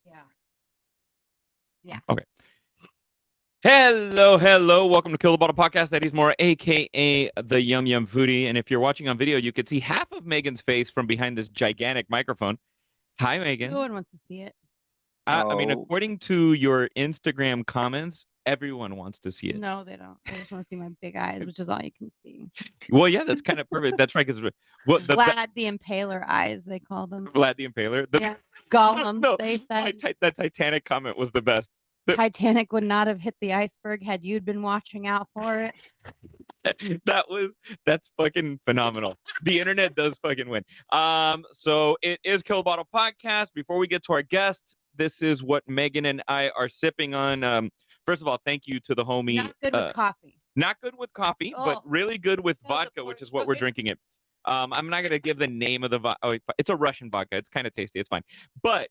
Yeah. Yeah. Okay. Hello, hello. Welcome to Kill the Bottle Podcast. Eddie's more, aka the Yum Yum Foodie. And if you're watching on video, you could see half of Megan's face from behind this gigantic microphone. Hi, No Megan. one wants to see it. I mean, Oh, according to your Instagram comments, everyone wants to see it. No, they don't. They just want to see my big eyes, which is all you can see. Well, yeah, that's kind of perfect. That's right. Because what Vlad the Impaler eyes, they call them. Vlad the Impaler. The, Yeah. Gollum, no, they said. that Titanic comment was the best. The, Titanic would not have hit the iceberg had you been watching out for it. that was that's fucking phenomenal. The internet does fucking win. So it is Kill Bottle Podcast. Before we get to our guest, this is what Megan and I are sipping on. First of all, thank you to the homie. Not good with coffee. Not good with coffee, but Oh, really good with that was a vodka, poor which is what we're choice. drinking it. I'm not gonna give the name of the vodka. Oh, it's a Russian vodka. It's kind of tasty. It's fine. But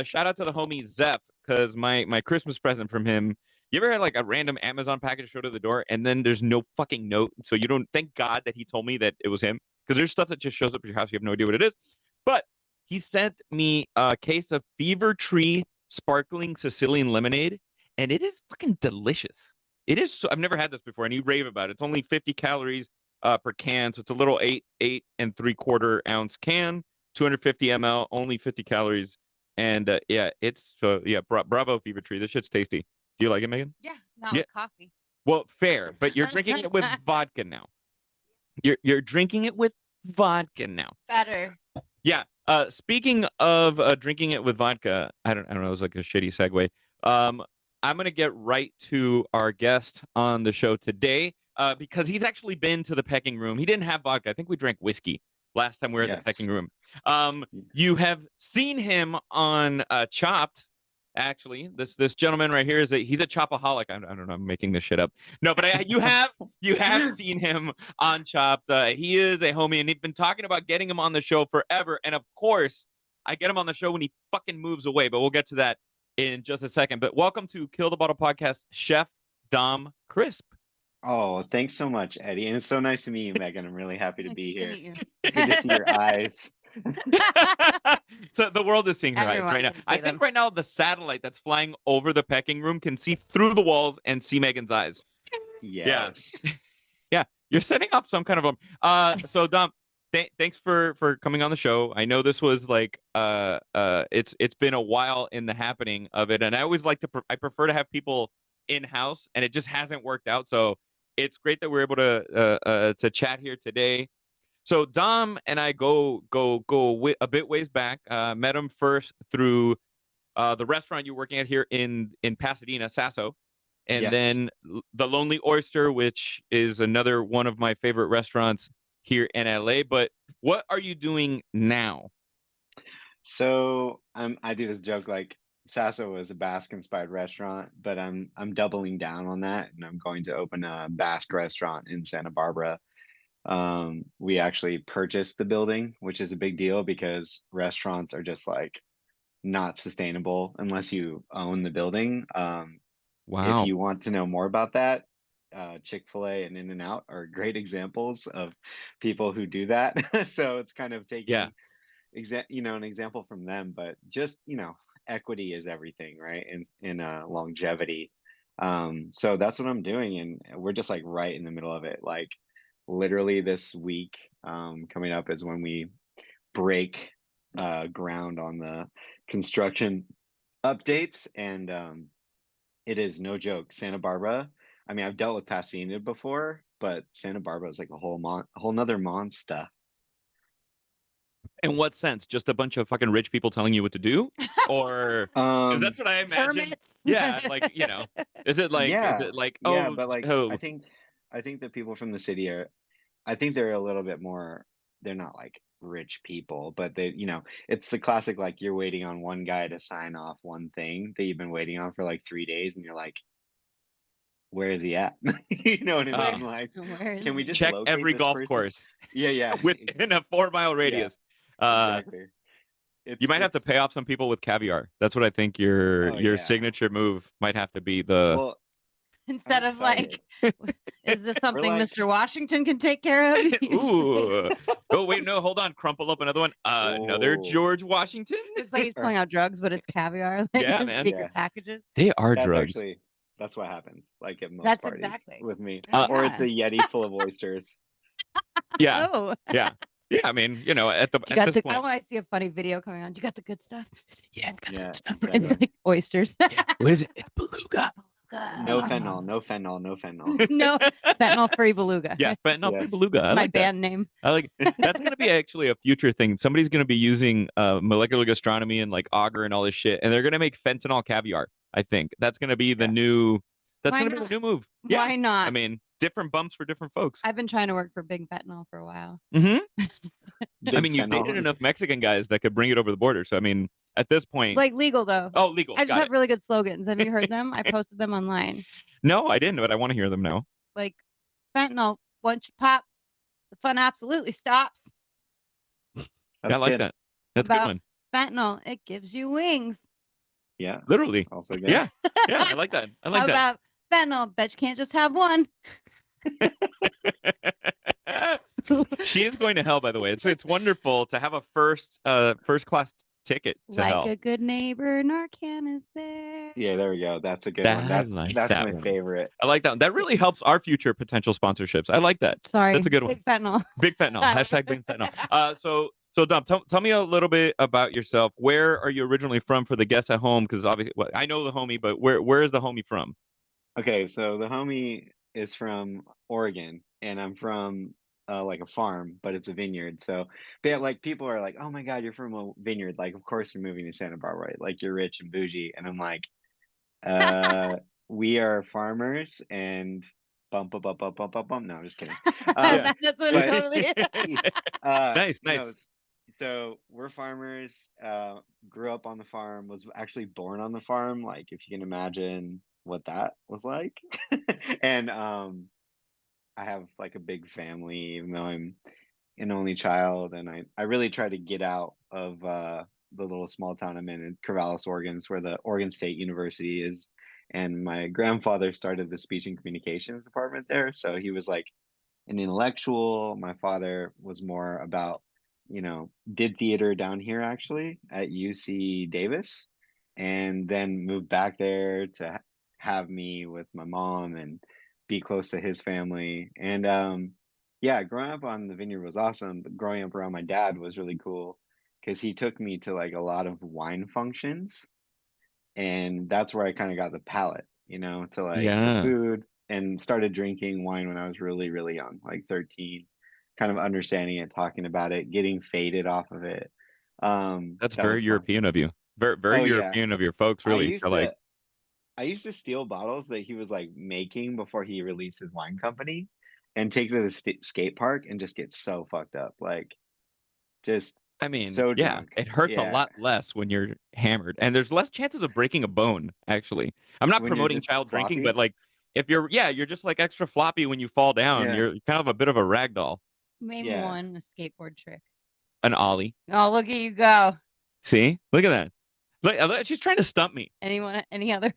shout out to the homie Zeph because my Christmas present from him. You ever had like a random Amazon package show to the door and then there's no fucking note, so you don't. Thank God that he told me that it was him because there's stuff that just shows up at your house, you have no idea what it is. But he sent me a case of Fever Tree sparkling Sicilian lemonade, and it is fucking delicious. It is. I've never had this before, and you rave about it. It's only 50 calories per can, so it's a little eight and three quarter ounce can, 250 ml, only 50 calories, and yeah, it's yeah. Bravo, Fever Tree. This shit's tasty. Do you like it, Megan? Yeah, not Yeah. with coffee. Well, fair, but you're drinking it with vodka now. You're drinking it with vodka now. Better. Yeah. Speaking of drinking it with vodka, I don't know. It was like a shitty segue. Um, I'm gonna get right to our guest on the show today, because he's actually been to the Pecking Room. He didn't have vodka. I think we drank whiskey last time we were at the Pecking yes. Room. You have seen him on Chopped. Actually, this gentleman right here he's a chopaholic. I don't know. I'm making this shit up. No, but you have seen him on Chopped. He is a homie, and he's been talking about getting him on the show forever. And of course, I get him on the show when he fucking moves away. But we'll get to that in just a second. But welcome to Kill the Bottle Podcast, Chef Dom Crisp. Oh, thanks so much, Eddie. And it's so nice to meet you, Megan. I'm really happy to Nice be to here. meet you. It's good to see your eyes. So the world is seeing her eyes Everyone right now. can see I them. think right now the satellite that's flying over the Pecking Room can see through the walls and see Megan's eyes. Yeah. Yes. Yeah, you're setting up some kind of so Dom, thanks for coming on the show. I know this was like it's been a while in the happening of it, and I always like to I prefer to have people in house, and it just hasn't worked out. So it's great that we're able to chat here today. So Dom and I go a bit ways back. Met him first through the restaurant you're working at here in Pasadena, Sasso, and Yes. then the Lonely Oyster, which is another one of my favorite restaurants here in LA. But what are you doing now? So I do this joke like Sasso was a Basque inspired restaurant, but I'm doubling down on that and I'm going to open a Basque restaurant in Santa Barbara. We actually purchased the building, which is a big deal because restaurants are just like not sustainable unless you own the building. If Wow. you want to know more about that, Chick-fil-A and In-N-Out are great examples of people who do that. So it's kind of Yeah. taking an example from them, but just, equity is everything, right? In longevity. So that's what I'm doing, and we're just like right in the middle of it. Like literally this week, coming up is when we break ground on the construction updates, and it is no joke. Santa Barbara. I mean, I've dealt with Pasadena before, but Santa Barbara is like a whole nother monster. In what sense? Just a bunch of fucking rich people telling you what to do, or because Um, that's what I imagine. Permits. Yeah, like is yeah, it like yeah, but like oh I think the people from the city are. I think they're a little bit more. They're not like rich people, but it's the classic like you're waiting on one guy to sign off one thing that you've been waiting on for like 3 days, and you're like, where is he at? You know what I Where mean? uh Like, where is can we he? just check locate every this golf person? course Yeah, yeah, within a 4 mile yeah, radius. Uh, exactly. You might have to It's pay off some people with caviar. That's what I think your Oh your yeah. signature move might have to be. The Well, Instead of like, excited. is this something like- Mr. Washington can take care of? Ooh. Oh wait, no, hold on. Crumple up another one. Another Oh. George Washington. Looks like he's pulling out drugs, but it's caviar. Like Yeah, in man. secret Yeah. packages. They are That's drugs. actually that's what happens. Like at most That's parties exactly. with me, Yeah. or it's a Yeti full of oysters. Yeah, Oh. yeah, yeah. I mean, you know, at You this got the. point, I want to see a funny video coming on. You got the good stuff. yeah, Yeah, Stuff exactly. like oysters. what is it? It's beluga. No fentanyl, no fentanyl, no fentanyl. No fentanyl-free beluga. Yeah, fentanyl Yeah. free beluga. I That's my like that. band name. I like that's gonna be actually a future thing. Somebody's gonna be using molecular gastronomy and like auger and all this shit, and they're gonna make fentanyl caviar. I think that's gonna be the Yeah. new. That's Why gonna be not? the new move. Yeah. Why not? I mean, different bumps for different folks. I've been trying to work for Big Fentanyl for a while. I Big mean, you fentanyl dated is- enough Mexican guys that could bring it over the border. So I mean, at this point, Like legal though. oh, legal. I just Got have it. really good slogans. Have you heard them? I posted them online. No, I didn't, but I want to hear them now. Like fentanyl, once you pop, the fun absolutely stops. Yeah, That's I like good. that. That's a good About- one. Fentanyl, it gives you wings. Yeah, Literally. also good. Yeah. Yeah, I like that. I like How about fentanyl? Bet you can't just have one. that. She is going to hell, by the way. It's wonderful to have a first class ticket to Like hell. a good neighbor, Narcan is there. Yeah, there we go. That's a good That- one. I That's like that's that my one. favorite. I like that. That really helps our future potential sponsorships. I like that. Sorry. That's a good one. Big fentanyl. Big fentanyl. Hashtag big fentanyl. So Dom, tell me a little bit about yourself. Where are you originally from for the guests at home? Because obviously, well, I know the homie, but where is the homie from? Okay, so the homie is from Oregon, and I'm from like a farm, but it's a vineyard. So, but yeah, like people are like, "Oh my God, you're from a vineyard! Like, of course you're moving to Santa Barbara, right? Like you're rich and bougie." And I'm like, we are farmers and bump, bump, bump, bump, bump, bump, bump. No, I'm just kidding. Yeah. That's what but- it totally is. Nice, no, nice. so we're farmers, grew up on the farm, was actually born on the farm, like if you can imagine what that was like. And I have like a big family, even though I'm an only child, and I really try to get out of the little small town I'm in Corvallis, Oregon, is where the Oregon State University is. And my grandfather started the speech and communications department there, so he was like an intellectual. My father was more about, did theater down here actually at UC Davis, and then moved back there to have me with my mom and be close to his family. And yeah, growing up on the vineyard was awesome, but growing up around my dad was really cool because he took me to like a lot of wine functions, and that's where I kind of got the palate, to like Yeah. the food, and started drinking wine when I was really, really young, like 13, kind of understanding it, talking about it, getting faded off of it. That's That very was fun. European of you. Very, very Oh, yeah. European of your folks, really. I used to steal bottles that he was like making before he released his wine company, and take to the skate park and just get so fucked up, like just I mean, so yeah, drunk. it hurts a Yeah. lot less when you're hammered, and there's less chances of breaking a bone. Actually, I'm not When you're promoting just child drinking, floppy? but like if you're just like extra floppy when you fall down. Yeah. You're kind of a bit of a rag doll, Name Yeah. one a skateboard trick. an ollie. Oh, look at you go. See, look at that. Look, she's trying to stump me. Anyone? Any other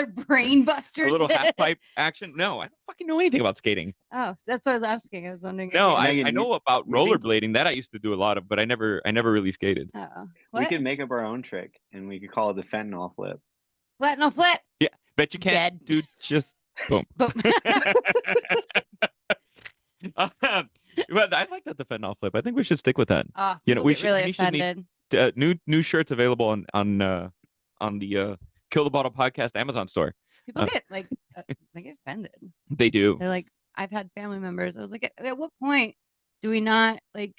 brain busters? A little half pipe action. No, I don't fucking know anything about skating. Oh, so that's what I was asking. I was wondering. No, if you- Megan, I know about you think- rollerblading. That I used to do a lot of, but I never really skated. Uh-oh. We What? could make up our own trick, and we could call it the fentanyl flip. Flat, no flip. Bet you can't, Dead. dude. Just boom. Boom. Well, I like that the fentanyl flip. I think we should stick with that. Oh, You know, people we get should- really we should need- offended. New shirts available on the Kill the Bottle podcast Amazon store. People get like they get offended. They do. They're like, I've had family members. I was like, at what point do we not like?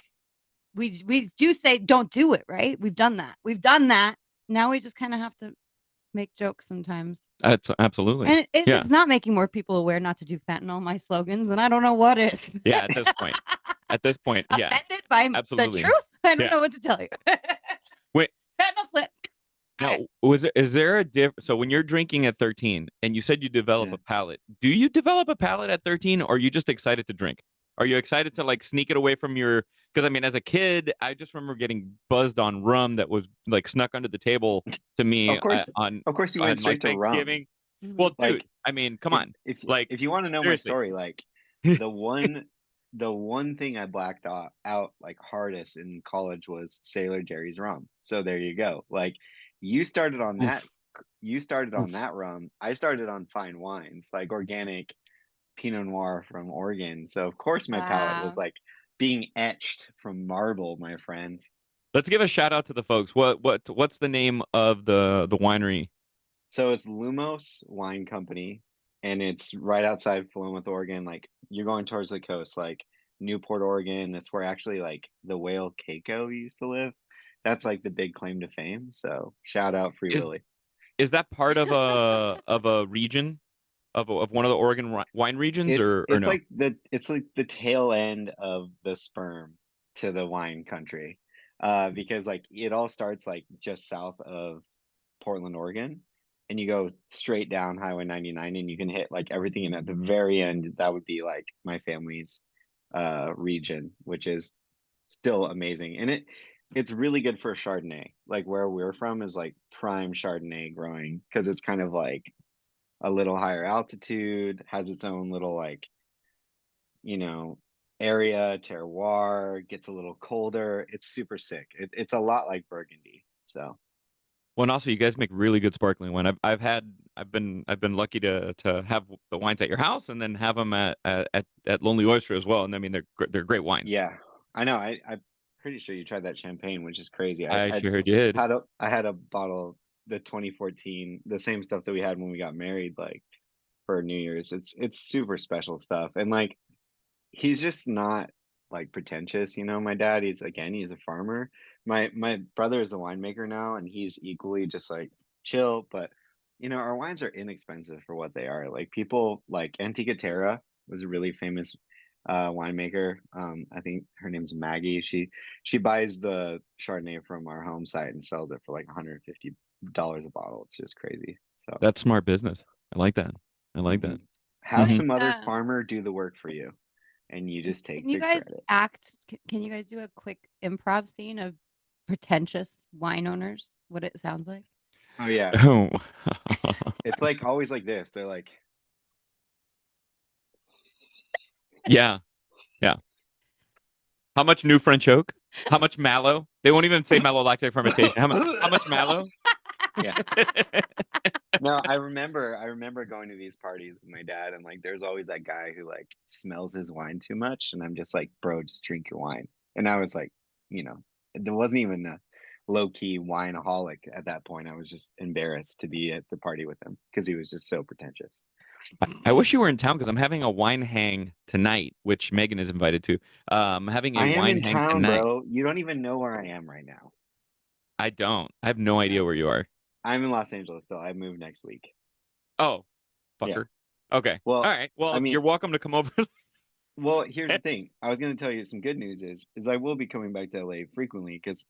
We do say don't do it, right? We've done that. We've done that. Now we just kind of have to make jokes sometimes. Absolutely. And if Yeah. it's not making more people aware not to do fentanyl, my slogans, and I don't know what is. Yeah, at this point. At this point, yeah. Offended by absolutely. the truth? I don't Yeah. know what to tell you. Wait. Fentanyl flip. Now, is there a so when you're drinking at 13 and you said you develop Yeah. a palate, do you develop a palate at 13 or are you just excited to drink? Are you excited to like sneak it away from your, because I mean, as a kid, I just remember getting buzzed on rum that was like snuck under the table to me Of course, on Of course, you on went straight like to rum. Thanksgiving. Mhm. Well, dude, Like, I mean, come if on. if Like, if you want to know my seriously. story, like the one thing I blacked out like hardest in college was Sailor Jerry's rum. So there you go. Like you started on that Oof. you started on Oof. that rum. I started on fine wines, like organic Pinot Noir from Oregon. So of course my palate was Wow. like being etched from marble, my friend. Let's give a shout out to the folks. What's the name of the winery? So it's Lumos Wine Company, and it's right outside Philomath, Oregon. Like you're going towards the coast, like Newport, Oregon. That's where actually like the whale Keiko used to live. That's like the big claim to fame. So shout out Free Is Willy. is that part of a region of one of the Oregon wine regions or no? It's like the tail end of the sperm to the wine country, because like it all starts like just south of Portland, Oregon, and you go straight down Highway 99 and you can hit like everything. And at the very end, that would be like my family's region, which is still amazing. And it's really good for Chardonnay. Like where we're from is like prime Chardonnay growing because it's kind of like a little higher altitude, has its own little like, you know, area, terroir, gets a little colder. It's super sick. It's a lot like Burgundy. So Well, and also you guys make really good sparkling wine. I've been lucky to have the wines at your house and then have them at Lonely Oyster as well. And I mean they're great wines. yeah, I know. I'm pretty sure you tried that champagne, which is crazy. I sure did. I had a bottle of the 2014, the same stuff that we had when we got married, like for New Year's. It's super special stuff, and like he's just not like pretentious. You know, my dad, he's a farmer. My brother is a winemaker now, and he's equally just like chill. But you know, our wines are inexpensive for what they are. Like people like Antica Terra was a really famous winemaker. I think her name's Maggie. She buys the Chardonnay from our home site and sells it for like $150 a bottle. It's just crazy. So That's smart business. I like that. I like hmm that. have Hmm. some other Um, farmer do the work for you, and you just take can you the guys credit. can you guys do a quick improv scene of pretentious wine owners? What it sounds like? Oh yeah, Oh. it's like always like this. They're like, Yeah. Yeah. How much new French oak? How much mallow? They won't even say malolactic fermentation. How much mallow? yeah. No, I remember going to these parties with my dad, and like, there's always that guy who like smells his wine too much, and I'm just like, bro, just drink your wine. And I was like, you know, there wasn't even a low key wineaholic at that point. I was just embarrassed to be at the party with him because he was just so pretentious. I wish you were in town because I'm having a wine hang tonight, which Megan is invited to. Having a I am wine in hang town, tonight. bro. You don't even know where I am right now. I don't. I have no Yeah, idea where you are. I'm in Los Angeles still. I moved next week. Oh, Yeah. fucker. Okay. All Well, right. I Well, mean, you're welcome to come over. well, here's the thing. I was going to tell you some good news is I will be coming back to LA frequently because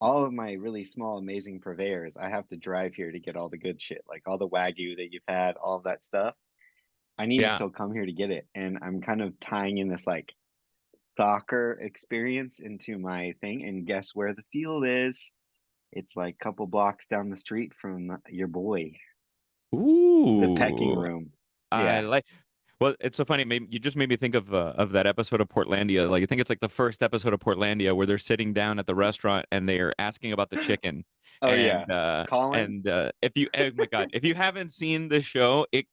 all of my really small, amazing purveyors, I have to drive here to get all the good shit, like all the Wagyu that you've had, all of that stuff. I need to Yeah. still come here to get it. And I'm kind of tying in this like soccer experience into my thing. And guess where the field is? It's like a couple blocks down the street from your boy, the pecking Ooh. room. I Yeah. like. Well, it's so funny. You just made me think of that episode of Portlandia. Like I think it's like the first episode of Portlandia where they're sitting down at the restaurant and they're asking about the chicken. Oh, yeah. Colin? And if you oh my God, if you haven't seen the show, it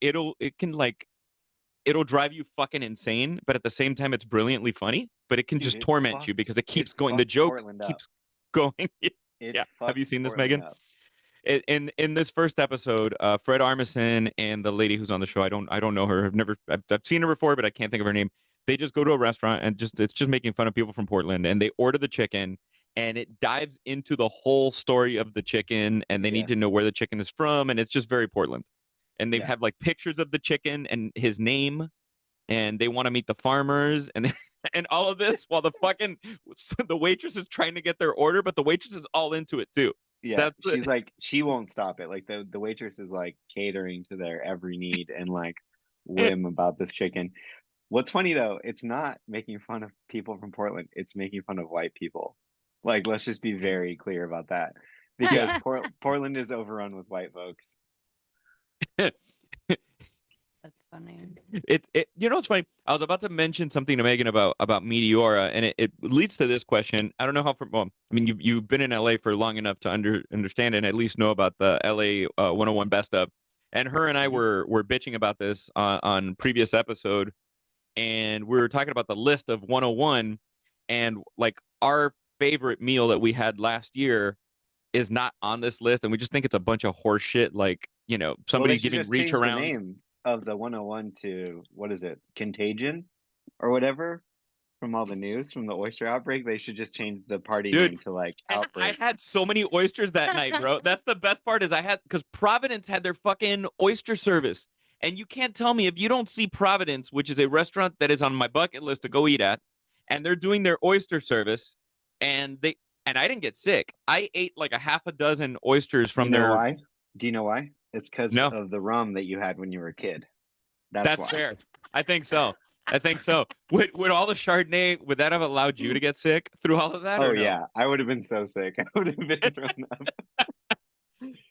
can like it'll drive you fucking insane, but at the same time it's brilliantly funny, but it can Dude, just torment you because it it keeps going. The fucked joke Portland up. keeps going. It Yeah. Have you fucked seen this, Portland Megan? up. In this first episode, Fred Armisen and the lady who's on the show, I don't know her. I've seen her before, but I can't think of her name. They just go to a restaurant and just it's just making fun of people from Portland, and they order the chicken, and it dives into the whole story of the chicken, and they need Yes. to know where the chicken is from, and it's just very Portland. And they Yeah. have like pictures of the chicken and his name, and they want to meet the farmers, and and all of this while the fucking the waitress is trying to get their order, but the waitress is all into it too. Yeah. That's She's like, she won't stop it. Like the waitress is like catering to their every need and like whim about this chicken. What's funny though, it's not making fun of people from Portland. It's making fun of white people. Like, let's just be very clear about that. Because yeah. Portland is overrun with white folks. funny. You know what's funny? I was about to mention something to Megan about Meteora, and it leads to this question. I don't know how well, I mean you've been in LA for long enough to understand and at least know about the LA 101 best of. And her and I Mhm. were bitching about this on previous episode, and we were talking about the list of 101, and like our favorite meal that we had last year is not on this list, and we just think it's a bunch of horse shit, like Well, they somebody should giving just reach change the arounds. name of the 101 to what is it? Contagion or whatever from all the news from the oyster outbreak. They should just change the party Dude, name to like and I Outbreak. had so many oysters that night, bro. That's the best part is I had because Providence had their fucking oyster service. And you can't tell me if you don't see Providence, which is a restaurant that is on my bucket list to go eat at, and they're doing their oyster service, and I didn't get sick. I ate like a half a dozen oysters You from know their why? Do you know why? It's because no, of the rum that you had when you were a kid. That's that's why. fair. I think so. I think so. Would all the Chardonnay, would that have allowed you to get sick through all of that Oh or no? yeah, I would have been so sick. I would have been thrown up.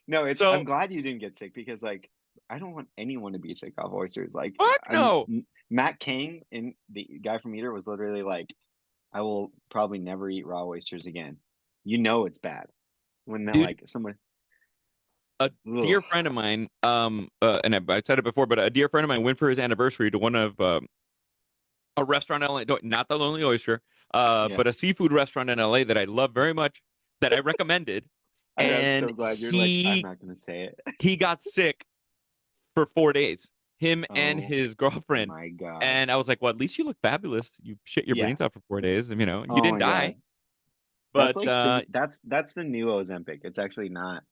No, it's I'm So glad you didn't get sick because like I don't want anyone to be sick off oysters. Like fuck I'm no. Matt King and the guy from Eater was literally like, I will probably never eat raw oysters again. You know it's bad when that Dude, like someone. a Ugh. dear friend of mine, and I said it before, but a dear friend of mine went for his anniversary to one of a restaurant in LA, not the Lonely Oyster, Yeah, but a seafood restaurant in LA that I love very much, that I recommended, I'm and so glad you're like I'm he not gonna say it. he got sick for 4 days, him and Oh his girlfriend, my God. and I was like, well, at least you look fabulous. You shit your Yeah. brains out for 4 days, and you Oh didn't my God. die, That's but like that's the new Ozempic. It's actually not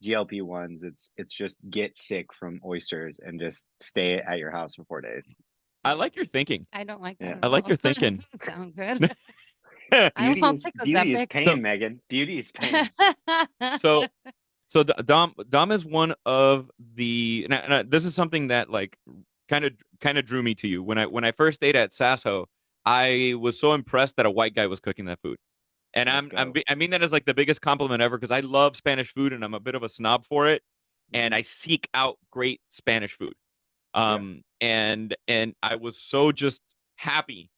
GLP-1s. It's just get sick from oysters and just stay at your house for 4 days. I like your thinking. I don't like that Yeah. at I like all. your That thinking. doesn't sound good. I won't take Beauty is Ozempic. So pain, Megan. Beauty is pain. so So Dom is one of the. And this is something that like kind of drew me to you when I first stayed at Sasso. I was so impressed that a white guy was cooking that food, and Let's go. I mean that as like the biggest compliment ever because I love Spanish food and I'm a bit of a snob for it, and Hmm. I seek out great Spanish food. Yeah. And I was so just happy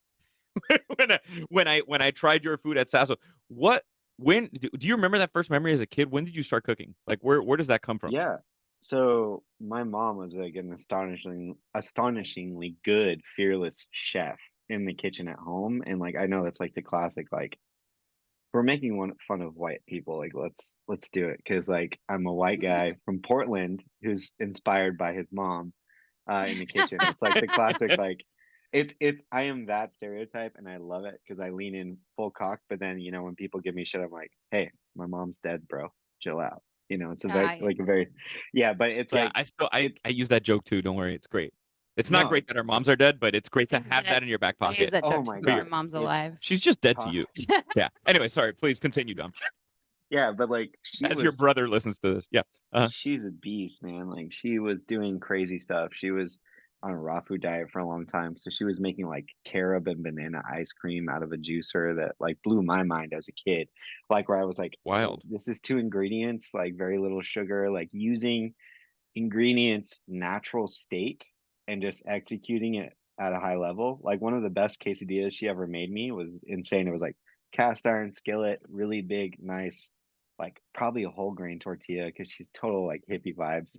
when I tried your food at Sasso. What when do you remember that first memory as a kid? When did you start cooking? Like where does that come from? Yeah. So my mom was like an astonishingly good, fearless chef in the kitchen at home. And like I know that's like the classic like we're making one fun of white people. Like let's do it because like I'm a white guy from Portland who's inspired by his mom in the kitchen. It's like the classic like it's I am that stereotype and I love it because I lean in full cock. But then when people give me shit, I'm like, hey, my mom's dead, bro. Chill out. It's a very I like a very yeah, but it's Yeah, like I still it I use that joke too. Don't worry, it's great. It's not no, great it's that our moms are dead, but it's great I to use have that. that in your back I use pocket. that oh joke my too when my God. mom's It's alive. She's just dead to huh, you. Yeah. Anyway, sorry. Please continue, Dom. yeah, but like she As your was brother listens to this. Yeah. she's a beast, man. Like she was doing crazy stuff. She was on a raw food diet for a long time. So she was making like carob and banana ice cream out of a juicer that like blew my mind as a kid. Like where I was like, oh, Wild. this is two ingredients, like very little sugar, like using ingredients natural state and just executing it at a high level. Like one of the best quesadillas she ever made me was insane. It was like cast iron skillet, really big, nice, like probably a whole grain tortilla because she's total like hippie vibes.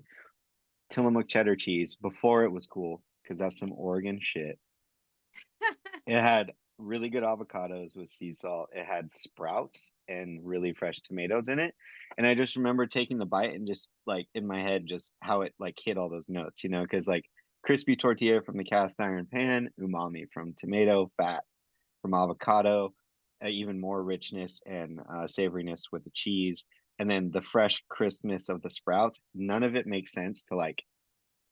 Tillamook cheddar cheese before it was cool because that's some Oregon shit. It had really good avocados with sea salt. It had sprouts and really fresh tomatoes in it. And I just remember taking the bite and just like in my head, just how it like hit all those notes, because like crispy tortilla from the cast iron pan, umami from tomato, fat from avocado, even more richness and savoriness with the cheese. And then the fresh crispness of the sprouts. None of it makes sense to like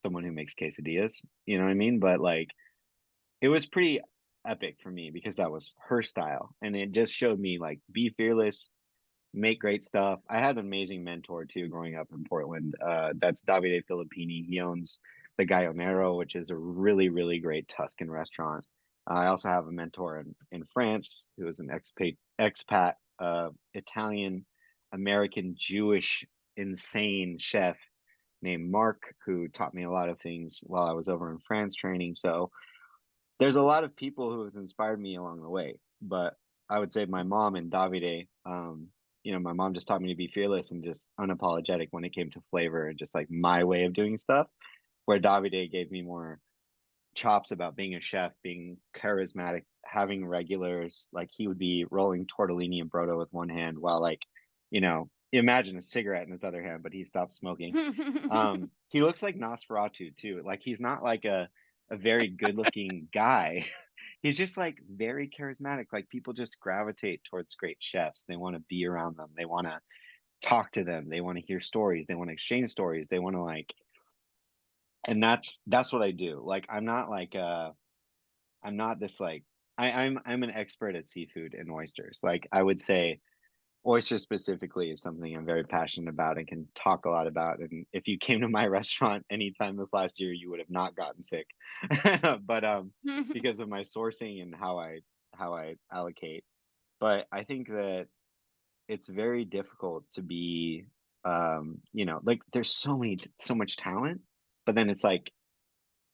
someone who makes quesadillas, you know what I mean? But like it was pretty epic for me because that was her style and it just showed me like be fearless, make great stuff. I had an amazing mentor too growing up in Portland. That's Davide Filippini. He owns the Gallonero, which is a really, really great Tuscan restaurant. I also have a mentor in France who is an expat Italian American Jewish insane chef named Mark who taught me a lot of things while I was over in France training. So there's a lot of people who has inspired me along the way. But I would say my mom and Davide, my mom just taught me to be fearless and just unapologetic when it came to flavor and just like my way of doing stuff. Where Davide gave me more chops about being a chef, being charismatic, having regulars. Like he would be rolling tortellini and brodo with one hand while imagine a cigarette in his other hand, but he stopped smoking. He looks like Nosferatu too. Like he's not like a very good looking guy. He's just like very charismatic. Like people just gravitate towards great chefs. They want to be around them. They want to talk to them. They want to hear stories. They want to exchange stories. They want to like, and that's what I do. Like I'm not this like I'm an expert at seafood and oysters. Like I would say oysters specifically is something I'm very passionate about and can talk a lot about. And if you came to my restaurant anytime this last year, you would have not gotten sick. But because of my sourcing and how I allocate. But I think that it's very difficult to be like there's so much talent, but then it's like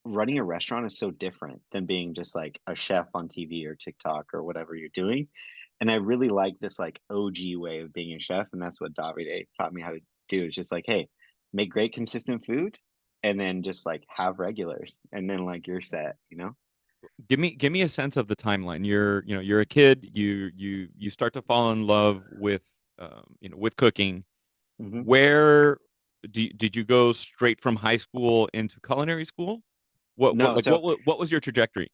running a restaurant is so different than being just like a chef on TV or TikTok or whatever you're doing. And I really like this like OG way of being a chef, and that's what Davide taught me how to do. It's just like, hey, make great consistent food, and then just like have regulars, and then like you're set, you know? Give me a sense of the timeline. You're a kid. You start to fall in love with with cooking. Hmm. Where did you go straight from high school into culinary school? No, so What was your trajectory?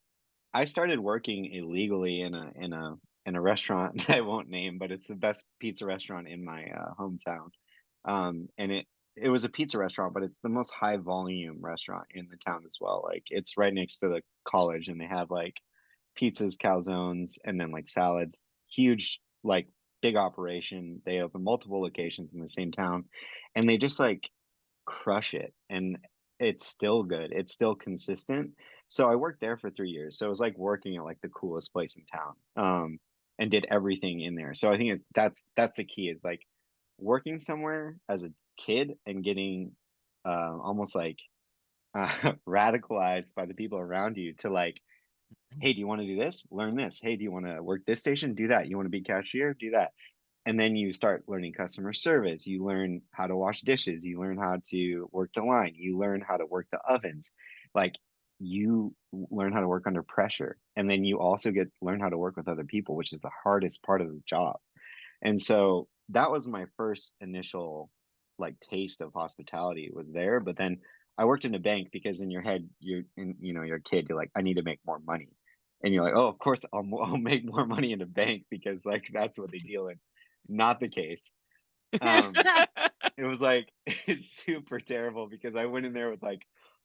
I started working illegally in a restaurant that I won't name, but it's the best pizza restaurant in my hometown. And it was a pizza restaurant, but it's the most high volume restaurant in the town as well. Like it's right next to the college, and they have like pizzas, calzones, and then like salads. Huge, like big operation. They open multiple locations in the same town, and they just like crush it. And it's still good. It's still consistent. So I worked there for 3 years. So it was like working at like the coolest place in town. And did everything in there. So I think that's the key is like working somewhere as a kid and getting almost like radicalized by the people around you to like, hey, do you want to do this? Learn this. Hey, do you want to work this station? Do that. You want to be cashier? Do that. And then you start learning customer service. You learn how to wash dishes. You learn how to work the line. You learn how to work the ovens. Like you learn how to work under pressure. And then you also get learn how to work with other people, which is the hardest part of the job. And so that was my first initial like taste of hospitality was there. But then I worked in a bank because in your head you're a kid. You're like, I need to make more money, and you're like, oh, of course I'll make more money in a bank because like that's what they deal in. Not the case. Um, it was like it's super terrible because I went in there with like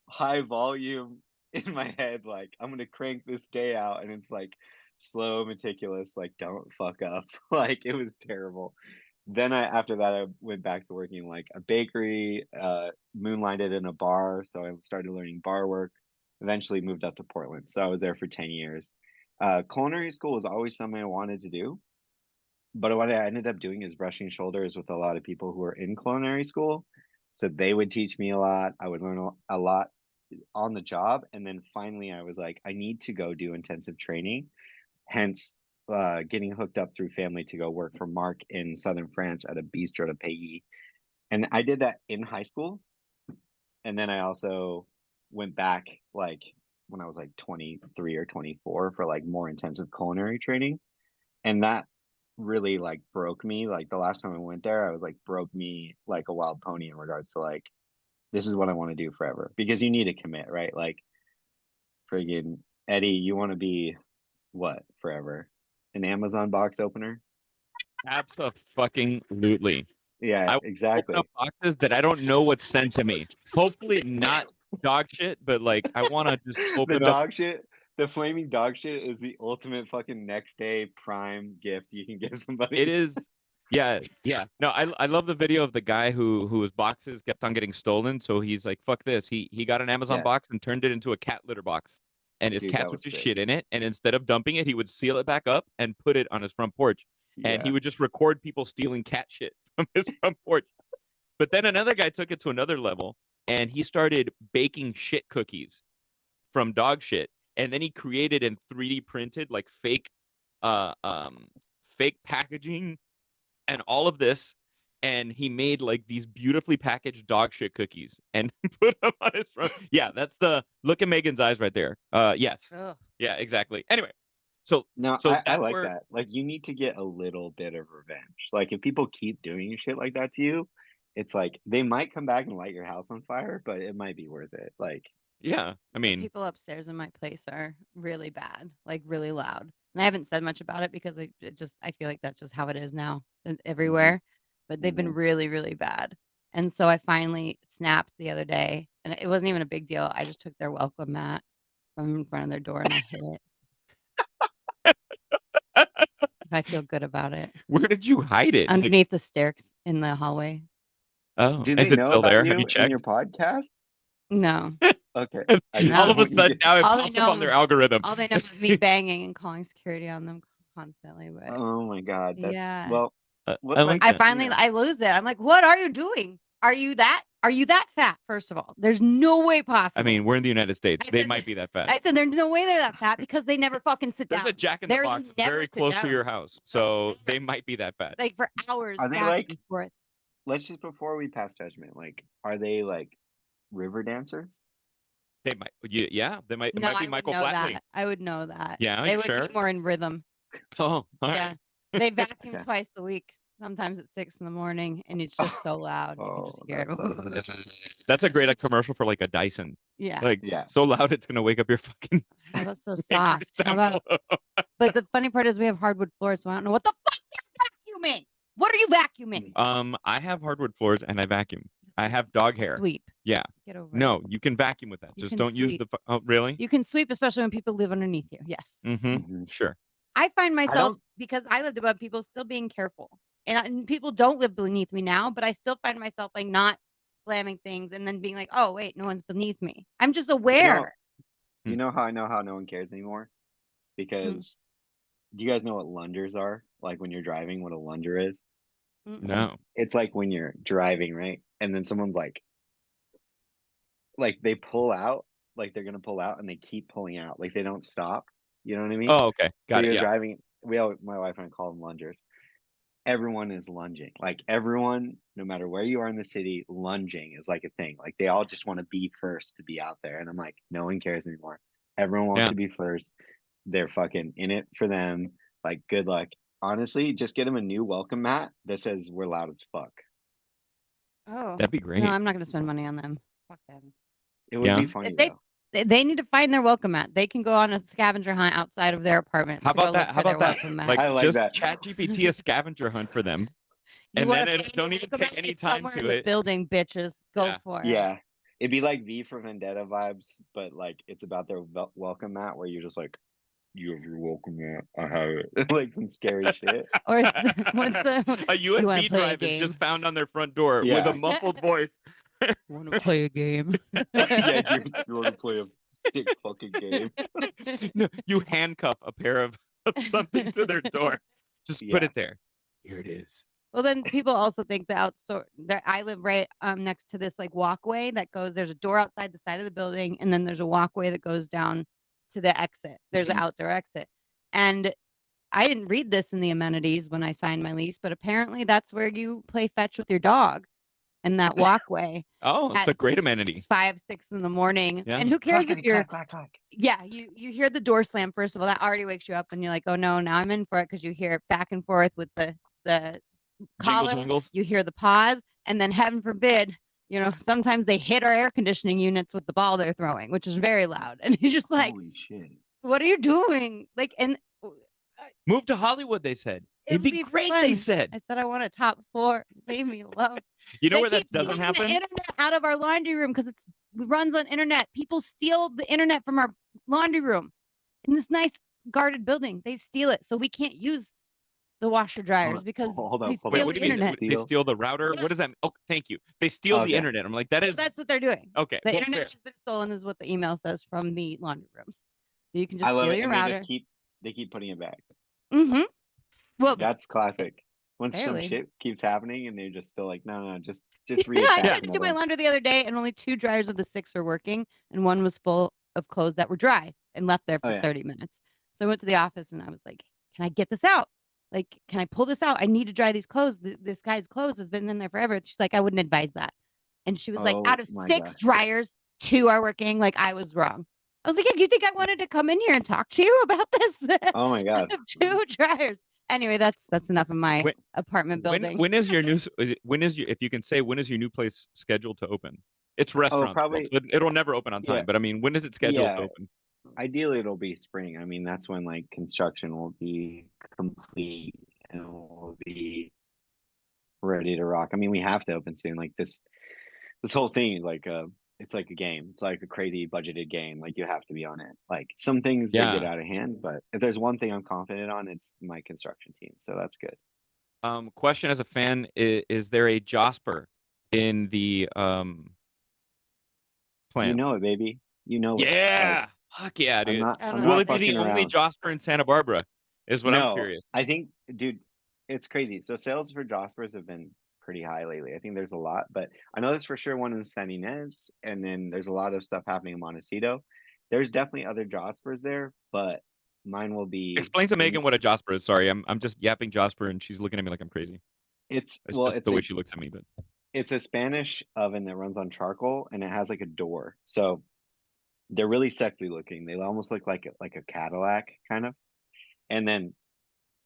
high volume in my head, like I'm gonna crank this day out, and it's like slow, meticulous, like don't fuck up. Like it was terrible. Then after that I went back to working in like a bakery, moonlighted in a bar, so I started learning bar work. Eventually moved up to Portland, so I was there for 10 years. Culinary school was always something I wanted to do, but what I ended up doing is brushing shoulders with a lot of people who were in culinary school. So they would teach me a lot. I would learn a lot on the job. And then finally, I was like, I need to go do intensive training. Hence, getting hooked up through family to go work for Mark in southern France at a bistro de pays. And I did that in high school. And then I also went back like when I was like 23 or 24 for like more intensive culinary training, and that really like broke me. Like the last time I went there, I was like broke me like a wild pony in regards to like this is what I want to do forever because you need to commit, right? Like friggin' Eddie, you want to be what forever? An Amazon box opener? Absolutely. Yeah, I want to open up exactly. boxes that I don't know what's sent to me. Hopefully not dog shit, but like I want to just The open up. dog shit, the flaming dog shit is the ultimate fucking next day prime gift you can give It somebody. is, yeah, yeah. No, I love the video of the guy whose boxes kept on getting stolen. So he's like, fuck this. He got an Amazon Yes, box and turned it into a cat litter box. And his dude, that cats would was just sick. shit in it. And instead of dumping it, he would seal it back up and put it on his front porch. And he Yeah. would just record people stealing cat shit from his front porch. But then another guy took it to another level. and he started baking shit cookies from dog shit, and then he created and 3D printed like uh um fake packaging and all of this, and he made like these beautifully packaged dog shit cookies and put them on his front. Yeah, that's the look at Megan's eyes right there. Yes. Ugh. Yeah, exactly. Anyway, so No, so I that's like where that. Like, you need to get a little bit of revenge. Like, if people keep doing shit like that to you, it's like they might come back and light your house on fire, but it might be worth it. Like, yeah, I The mean, people upstairs in my place are really bad, like really loud. And I haven't said much about it because I feel like that's just how it is now mhm, everywhere. But they've been mhm. really, really bad. And so I finally snapped the other day, and it wasn't even a big deal. I just took their welcome mat from in front of their door and I hid it. I feel good about it. where did you hide it? Like, Underneath the stairs in the hallway. oh, Do they is it know still about there? Have you you in your checked? podcast? No, Okay, I just All no. of a want you sudden to. now it All they pops up on know, their algorithm. all they know is me banging and calling security on them constantly. But Oh my God, that's yeah. well. I What like like I that. finally I lose it. I'm like, "What are you doing? Are you that fat?" First of all, there's no way I possible. mean, we're in the United States. I They said, might be that fat. I said, there's no way they're that fat because they never fucking sit There's down. a Jack in the There's Box never very sit close to down. your house, so they might be that fat. Like for hours Are they back like? and forth. Let's just before we pass judgment. Like, are they like river dancers? They might, yeah, they might. It No, might be I would Michael know Flatley. that. I would know that. Yeah, They you would be sure? more in rhythm. Oh, all Yeah. right. They vacuum Okay. twice a week, sometimes at 6 in the morning, and it's just so loud. You can just Oh, hear it. that's so. That's a great commercial for like a Dyson. Yeah. Like Yeah. so loud it's gonna wake up your fucking How about so record soft? How about sample. But the funny part is we have hardwood floors, so I don't know what the fuck you're vacuuming. What are you vacuuming? I have hardwood floors and I vacuum. I have dog hair. Sweep. Yeah. Get over it. No, you can vacuum with that. You Just can don't use sweep. the. Oh, really? You can sweep, especially when people live underneath you. Yes. Mm-hmm. Mhm. Sure. I find I myself, don't. because I lived above people, still being careful. And people don't live beneath me now, but I still find myself like not slamming things and then being like, oh, wait, no one's beneath me. I'm just You know. aware. You know how I know how no one cares anymore? Mm, Because do you guys know what lungers are? Like when you're driving, what a lunger is? mm-mm. No. It's like when you're driving, right? And then someone's like they pull out, like they're gonna pull out, and they keep pulling out, like they don't stop. You know what I mean? Oh, okay. So Got it. you're Yeah. driving. My wife and I call them lungers. Everyone is lunging. Like everyone, no matter where you are in the city, lunging is like a thing. Like they all just want to be first to be out there. And I'm like, no one cares anymore. Everyone wants Yeah. to be first. They're fucking in it for them. Like, good luck. Honestly, just get them a new welcome mat that says we're loud as fuck. Oh, That'd be no, great. I'm not going to spend money on them. Fuck them. It would Yeah. be funny If they though. they need to find their welcome mat. They can go on a scavenger hunt outside of their apartment How to go about look that? How for their about that? welcome mat. Like I like just that. chat GPT a scavenger hunt for them. You And want then to don't even take any It's time somewhere to in the it. building, bitches. Go Yeah. for it. Yeah. It'd be like V for Vendetta vibes, but like it's about their welcome mat where you're just like, you have your welcome mat. I have it. Like some scary shit. Or what's the A you want USB to play a drive is game? just found on their front door with Yeah. a muffled voice. Want to play a game? Yeah, you want to play a sick fucking game. No, you handcuff a pair of something to their door. Just put Yeah. it there. Here it is. Well, then people also think the outsource. I live right next to this like walkway that goes. There's a door outside the side of the building, and then there's a walkway that goes down to the exit. There's an outdoor exit, and I didn't read this in the amenities when I signed my lease, but apparently that's where you play fetch with your dog in that walkway Oh, it's at a great amenity. 5, 6 in the morning. Yeah. And who cares if you're clack, clack. yeah, you hear the door slam first of all. That already wakes you up, and you're like, oh no, now I'm in for it because you hear it back and forth with the Jingles, collar. jingles. You hear the pause, and then heaven forbid, sometimes they hit our air conditioning units with the ball they're throwing, which is very loud. And you're just like, Holy shit. what are you doing? Like, and Move to Hollywood, they said. It'd it'll be great, fun. they said. I said I want a top floor. Leave me alone. You know They where that keep doesn't stealing happen? the internet out of our laundry room because it runs on internet. People steal the internet from our laundry room in this nice guarded building. They steal it, so we can't use the washer dryers because hold up, they hold Wait, steal up. what the do you mean? internet. They steal the router? Yeah. What does that mean? Oh, thank you. They steal the Okay. internet. I'm like, that So is that's what they're doing. okay. The well, internet fair. has been stolen, is what the email says from the laundry rooms. So you can just I love steal it. your And router. they keep putting it back. Mm-hmm. Well, That's classic. Once some Barely. shit keeps happening and they're just still like, no, just Yeah, I reattach tried to do my another one. laundry the other day, and only 2 dryers of the 6 were working, and one was full of clothes that were dry and left there Oh for yeah. 30 minutes. So I went to the office and I was like, "Can I get this out? Like, can I pull this out? I need to dry these clothes. This guy's clothes has been in there forever." She's like, "I wouldn't advise that." And she was like, Oh "Out of my 6 gosh. dryers, 2 are working." Like I was wrong. I was like, "Yeah, do you think I wanted to come in here and talk to you about this?" Oh my Out God. of 2 dryers. Anyway, that's enough of my When apartment building. when is your new when is your if you can say when is your new place scheduled to open? It's Oh, restaurants world, probably. so it'll never open on Yeah. time. But I mean, when is it scheduled to Yeah. open? Ideally, it'll be spring. I mean, that's when like construction will be complete and will be ready to rock. I mean, we have to open soon. Like this whole thing is like it's like a game. It's like a crazy budgeted game. Like you have to be on it. Like some things they get Yeah. out of hand, but if there's one thing I'm confident on, it's my construction team. So that's good. Question as a fan: is there a Josper in the You plans? know it, baby. You know it. Like Yeah. Fuck yeah, I'm dude. not I don't I'm know Will what not it be that the fucking is. only around. Josper in Santa Barbara? Is what I'm No, curious. I think, dude, it's crazy. So sales for Jospers have been pretty high lately. I think there's a lot, but I know there's for sure one in San Ynez, and then there's a lot of stuff happening in Montecito. There's definitely other Jospers there, but mine will be Explain to in. Megan what a Josper is. Sorry, I'm just yapping Josper, and she's looking at me like I'm crazy. It's It's well, just the way she looks at me. But it's a Spanish oven that runs on charcoal, and it has like a door. So they're really sexy looking. They almost look like a Cadillac kind of. And then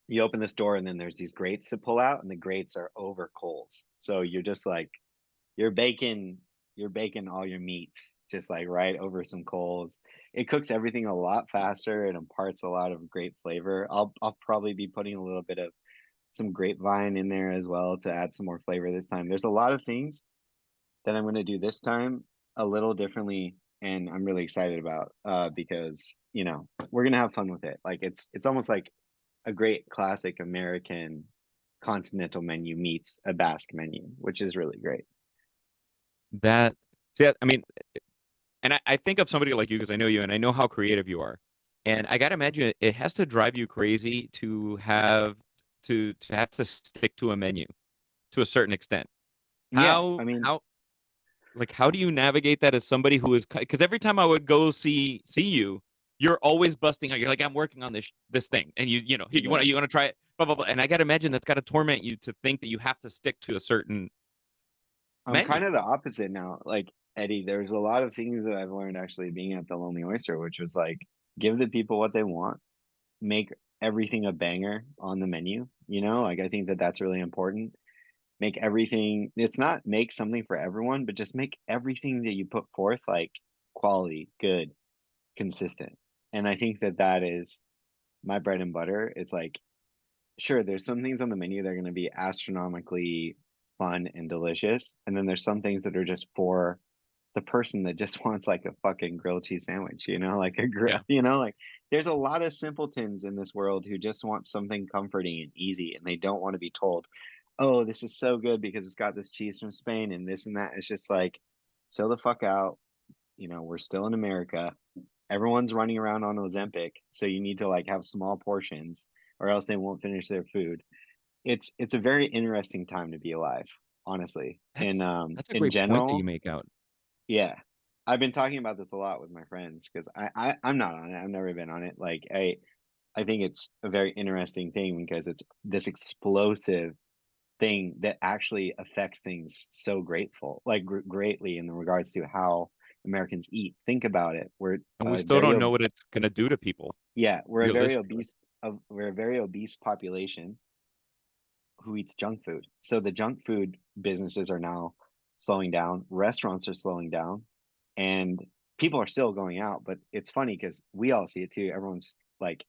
you open this door and then there's these grates to pull out and the grates are over coals. So you're just like you're baking you're baking all your meats just like right over some coals. It cooks everything a lot faster and imparts a lot of great flavor. I'll probably be putting a little bit of some grapevine in there as well to add some more flavor this time. There's a lot of things that I'm going to do this time a little differently and I'm really excited about because we're going to have fun with it. Like it's almost like a great classic American continental menu meets a Basque menu, which is really great. that, see, I mean, and I think of somebody like you because I know you and I know how creative you are. And I gotta imagine it has to drive you crazy to have to stick to a menu to a certain extent. Yeah, I mean, How do you navigate that as somebody who is because every time I would go see you, you're always busting out. You're like, I'm working on this thing, and you want yeah, to try it, blah blah blah. And I gotta imagine that's got to torment you to think that you have to stick to a certain I'm menu. kind of the opposite now. Like Eddie, there's a lot of things that I've learned actually being at the Lonely Oyster, which was like give the people what they want, make everything a banger on the menu. Like I think that that's really important. Make everything. It's not make something for everyone, but just make everything that you put forth like quality, good, consistent. And I think that that is my bread and butter. It's like, sure, there's some things on the menu that are going to be astronomically fun and delicious. And then there's some things that are just for the person that just wants like a fucking grilled cheese sandwich, like a grill, Yeah, like there's a lot of simpletons in this world who just want something comforting and easy and they don't want to be told, oh, this is so good because it's got this cheese from Spain and this and that. It's just like, chill the fuck out. We're still in America. Everyone's running around on Ozempic, so you need to like have small portions or else they won't finish their food. It's a very interesting time to be alive, honestly. that's that's a In great point that you general, make out. yeah. I've been talking about this a lot with my friends because I'm not on it. I've never been on it. Like I think it's a very interesting thing because it's this explosive thing that actually affects things so greatly in regards to how Americans eat. Think about it. And we still Very don't know what it's gonna do to people yeah, realistically. we're a very obese population who eats junk food. So the junk food businesses are now slowing down, restaurants are slowing down, and people are still going out, but it's funny because we all see it too. Everyone's like,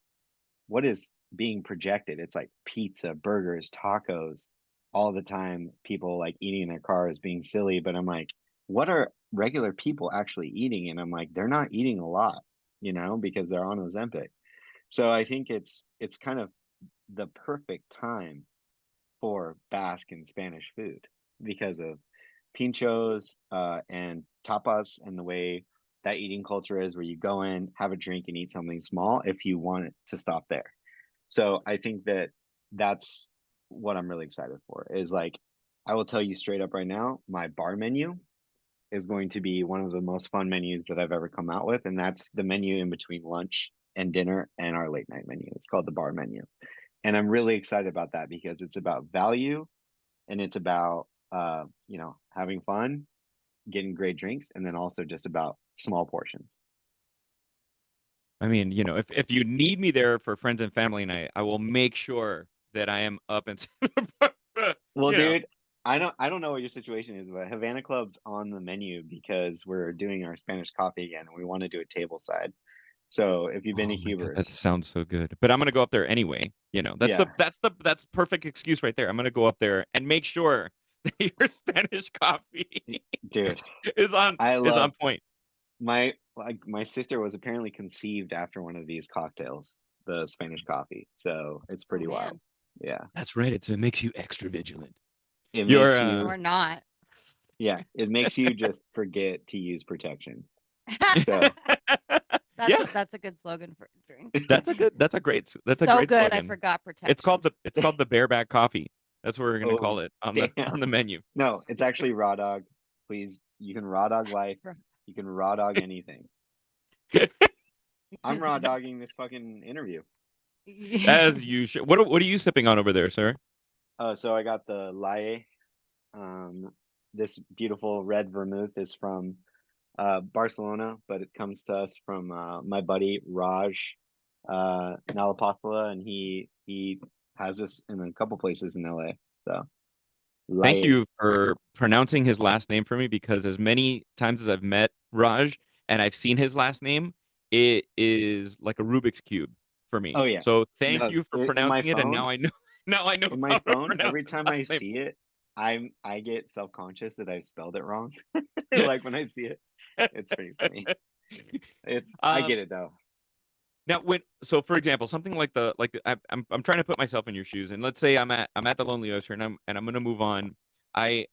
what is being projected? It's like pizza, burgers, tacos all the time, people like eating in their cars being silly, but I'm like, what are regular people actually eating? And I'm like, they're not eating a lot, because they're on Ozempic. So I think it's kind of the perfect time for Basque and Spanish food because of pinchos and tapas and the way that eating culture is, where you go in, have a drink, and eat something small if you want it to stop there. So I think that that's what I'm really excited for is like, I will tell you straight up right now, my bar menu is going to be one of the most fun menus that I've ever come out with, and that's the menu in between lunch and dinner and our late night menu. It's called the bar menu. And I'm really excited about that because it's about value and it's about having fun, getting great drinks, and then also just about small portions. I mean, if you need me there for friends and family night, I will make sure that I am up and Well, you know. dude, I don't know what your situation is, but Havana Club's on the menu because we're doing our Spanish coffee again and we want to do it table side. So if you've been to Oh my God, that Huber's, sounds so good. But I'm gonna go up there anyway. yeah, That's perfect excuse right there. I'm gonna go up there and make sure that your Spanish coffee dude, is on I is love on point. my sister was apparently conceived after one of these cocktails, the Spanish coffee. So it's Oh pretty wild. man, Yeah. That's right. It makes you extra vigilant. It You're makes you or not. Yeah, it makes you just forget to use protection. So yeah, That's a good slogan for a drink. that's a So great good, I slogan. forgot It's called protection. the bareback coffee. That's what we're gonna oh call it on the damn. on the menu. No, it's actually raw dog. Please, you can raw dog life. You can raw dog anything. I'm raw dogging this fucking interview. As you should. What are you sipping on over there, sir? So I got the Laie. Um, this beautiful red vermouth is from Barcelona, but it comes to us from my buddy Raj Nalapathala, and he has this in a couple places in LA. So Thank Laie. you for pronouncing his last name for me because as many times as I've met Raj and I've seen his last name, it is like a Rubik's cube for me. Oh yeah. So thank No, you for in my pronouncing it, and phone, now I know now I know in my how to phone, pronounce every his time last I name. see it, I get self-conscious that I spelled it wrong. Like when I see it, it's pretty funny. I um, get it though. Now, for example, something I'm trying to put myself in your shoes, and let's say I'm at the Lonely Oyster, and I'm gonna move on. I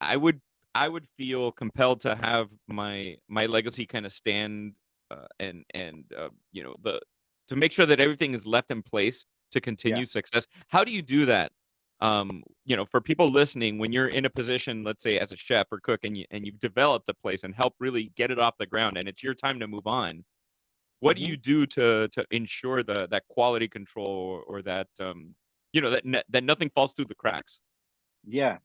I would I would feel compelled to have my legacy kind of stand and the to make sure that everything is left in place to Yeah. continue success. How do you do that? For people listening, when you're in a position, let's say as a chef or cook, and you've developed a place and help really get it off the ground, and it's your time to move on. What do hmm you do to ensure that quality control or that that nothing falls through the cracks? Yeah.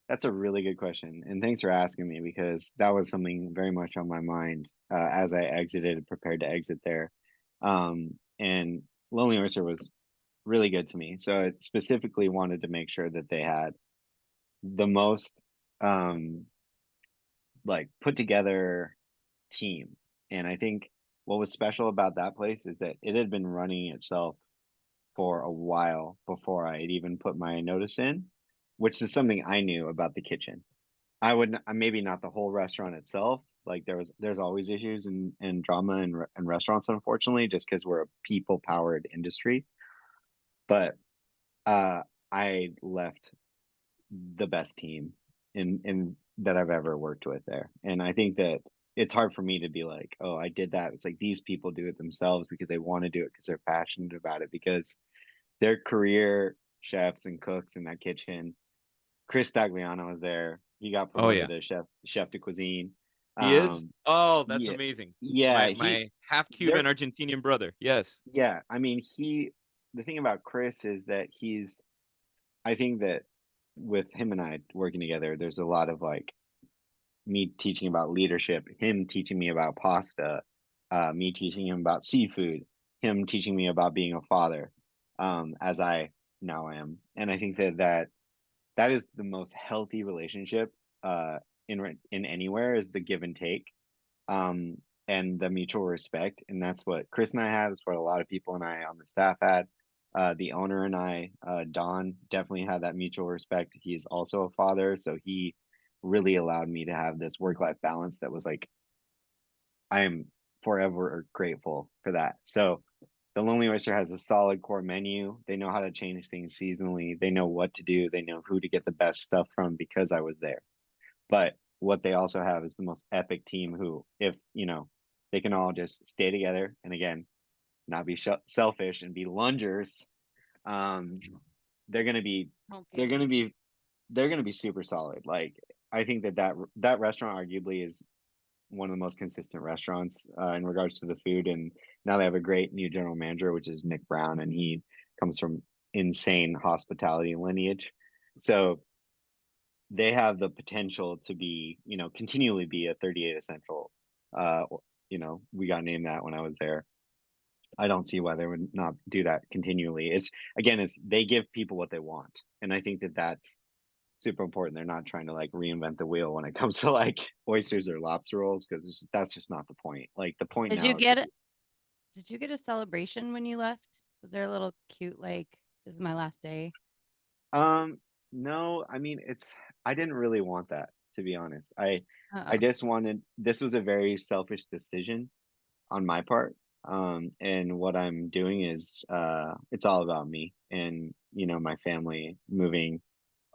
That's a really good question, and thanks for asking me because that was something very much on my mind as I exited, prepared to exit there. And Lonely Oyster was really good to me, so I specifically wanted to make sure that they had the most um, like put together team. And I think what was special about that place is that it had been running itself for a while before I had even put my notice in, which is something I knew about the kitchen. Maybe not the whole restaurant itself. Like there's always issues and drama in restaurants, unfortunately, just because we're a people powered industry. But uh, I left the best team in that I've ever worked with there, and I think that it's hard for me to be like, oh, I did that. It's like these people do it themselves because they want to do it because they're passionate about it because they're career chefs and cooks in that kitchen. Chris Stagliano was there. He got Oh promoted yeah, to chef de cuisine. he is. Oh, that's Yeah, amazing. yeah, My half Cuban they're, Argentinian brother. Yes. yeah. I mean, the thing about Chris is that I think that with him and I working together, there's a lot of like me teaching about leadership, him teaching me about pasta, me teaching him about seafood, him teaching me about being a father, as I now am. And I think that is the most healthy relationship in anywhere is the give and take, um, and the mutual respect. And that's what Chris and I had. That's what a lot of people and I on the staff had. The owner and I, Don, definitely had that mutual respect. He's also a father, so he really allowed me to have this work life balance that was like I am forever grateful for that. So the Lonely Oyster has a solid core menu. They know how to change things seasonally. They know what to do. They know who to get the best stuff from because I was there. But what they also have is the most epic team who, if, they can all just stay together and again, not be selfish and be lungers. Um, they're gonna be Okay. they're gonna be they're gonna be super solid. Like I think that restaurant arguably is one of the most consistent restaurants in regards to the food. And now they have a great new general manager, which is Nick Brown, and he comes from insane hospitality lineage. So they have the potential to be, continually be a 38 essential. Uh, we got named that when I was there. I don't see why they would not do that continually. It's they give people what they want, and I think that's super important. They're not trying to like reinvent the wheel when it comes to like oysters or lobster rolls because that's just not the point. Like the point Did you now is to get it? be, Did you get a celebration when you left? Was there a little cute like this is my last day? um no, I mean I didn't really want that, to be honest. I Uh-oh. just wanted, this was a very selfish decision on my part. And what I'm doing is it's all about me and my family moving,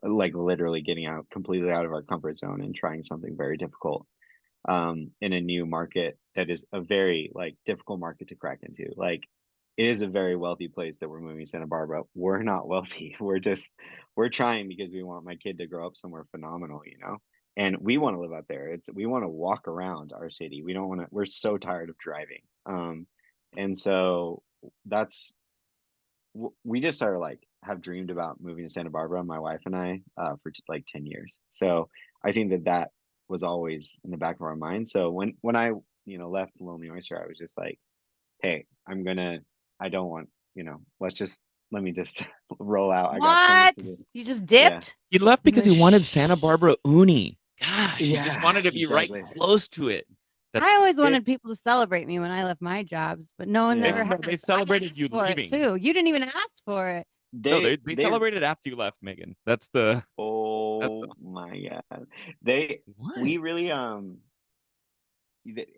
like literally getting out completely out of our comfort zone and trying something very difficult in a new market that is a very like difficult market to crack into. Like it is a very wealthy place that we're moving to Santa Barbara. We're not wealthy. We're trying because we want my kid to grow up somewhere phenomenal, and we want to live out there. We want to walk around our city. We don't want to. We're so tired of driving. And so that's we just are like have dreamed about moving to Santa Barbara, my wife and I, for like 10 years. So I think that was always in the back of our mind. So when I left Lonely Oyster, I was just like, hey, I don't want, let me just roll out. I got so much What? to do. You just Yeah. dipped? He left You're because like, he wanted shh. Santa Barbara uni. Gosh, he just Yeah, wanted to be right exactly. close to it. I That's always It wanted people to celebrate me when I left my jobs, but no one ever yeah. no, they has. I celebrated you asked for it leaving. too. You didn't even ask for it. No, They they they celebrated after you left, Megan. That's the oh my God. They what? we really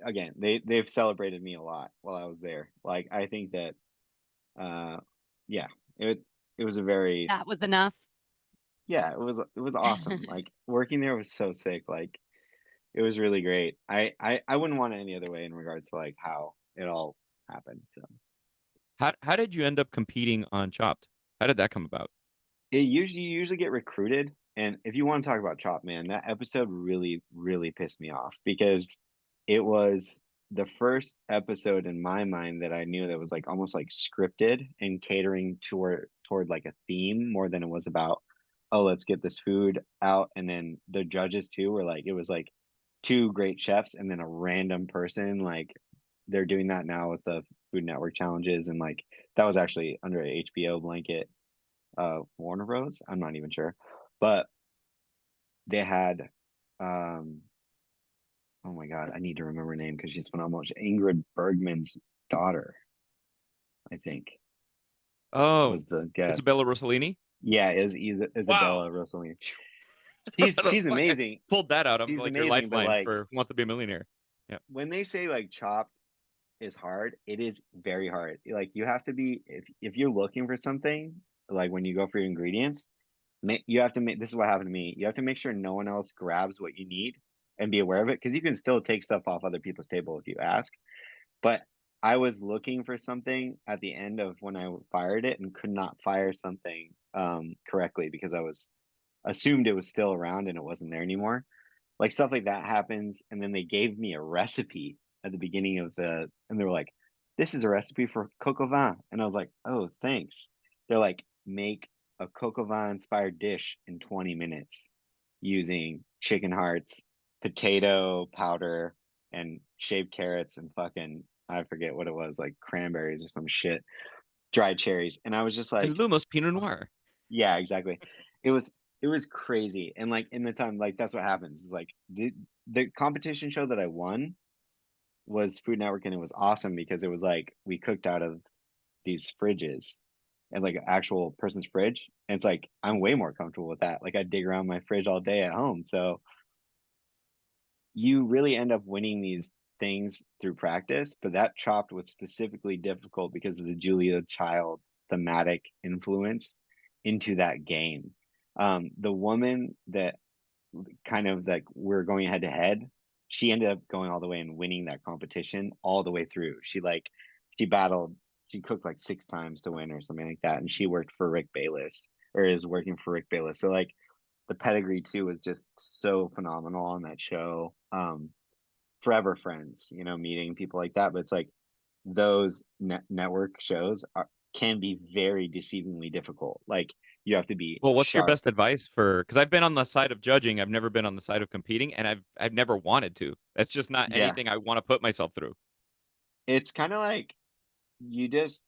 again, they've celebrated me a lot while I was there. Like I think that uh yeah, it was a very, That was enough. yeah, it was awesome. Like working there was so sick. Like it was really great. I wouldn't want it any other way in regards to like how it all happened. So How did you end up competing on Chopped? How did that come about? you usually get recruited, and if you want to talk about Chop, man, that episode really really pissed me off because it was the first episode in my mind that I knew that was like almost like scripted and catering toward like a theme more than it was about, oh, let's get this food out. And then the judges too were like, it was like two great chefs and then a random person. Like they're doing that now with the Food Network challenges, and like that was actually under a HBO blanket, Warner Bros. I'm not even sure, but they had, um, oh my God, I need to remember her name because she's phenomenal. Ingrid Bergman's daughter, I think, Oh, was the guest. Isabella Rossellini? Yeah, is Wow. Isabella Rossellini. What the She's fuck? I amazing. pulled that out of She's like your amazing, but lifeline like for Who Wants to Be a Millionaire. Yeah. when they say like Chopped is hard, it is very hard. Like you have to be, if you're looking for something, like when you go for your ingredients, you have to make, this is what happened to me. You have to make sure no one else grabs what you need and be aware of it because you can still take stuff off other people's table if you ask. But I was looking for something at the end of when I fired it and could not fire something correctly because I was assumed it was still around and it wasn't there anymore. Like stuff like that happens, and then they gave me a recipe at the beginning of and they were like, "This is a recipe for coq au vin," and I was like, "Oh, thanks." They're like, "Make a coq au vin inspired dish in 20 minutes using chicken hearts, potato powder, and shaved carrots and fucking, I forget what it was, like cranberries or some shit, dried cherries." And I was just And like, Lumos Pinot Noir. yeah, exactly. It was it was crazy. And like in the time, like that's what happens. Is like the competition show that I won was Food Network, and it was awesome because it was like we cooked out of these fridges and like an actual person's fridge. And it's like I'm way more comfortable with that. Like I dig around my fridge all day at home. So you really end up winning these things through practice, but that Chopped was specifically difficult because of the Julia Child thematic influence into that game. The woman that kind of like we're going head to head, she ended up going all the way and winning that competition all the way through. She battled, she cooked like 6 times to win or something like that, and she worked for Rick Bayless. or is working for Rick Bayless. So like the pedigree too was just so phenomenal on that show. Forever friends, you know, meeting people like that. But it's like those network shows can be very deceivingly difficult. Like you have to be Well, what's your sharp. best advice for? Because I've been on the side of judging, I've never been on the side of competing, and I've never wanted to. That's just not Yeah, anything I want to put myself through. it's kind of like you just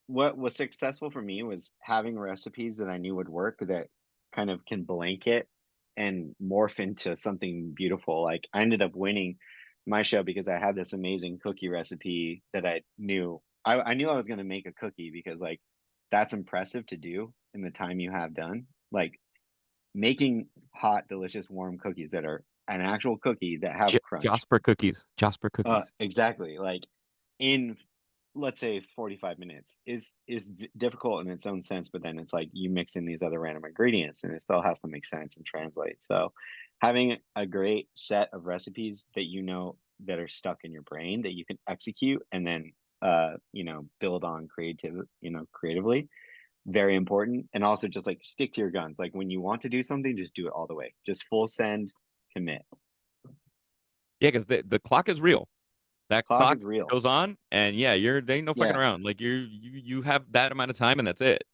what was successful for me was having recipes that I knew would work that kind of can blanket and morph into something beautiful. Like I ended up winning my show because I had this amazing cookie recipe that I knew I knew I was going to make a cookie because like that's impressive to do in the time you have done. Like making hot, delicious, warm cookies that are an actual cookie that have J crunch. Jasper cookies. Jasper cookies. Exactly. Like in let's say 45 minutes is difficult in its own sense, but then it's like you mix in these other random ingredients and it still has to make sense and translate. So having a great set of recipes that you know that are stuck in your brain that you can execute and then you know build on creatively, very important. And also just like stick to your guns. Like when you want to do something, just do it all the way. Just full send, commit. Yeah, because the clock is real. That Clock clock is real. goes on, and yeah, there ain't no fucking Yeah. around. Like you have that amount of time, and that's it.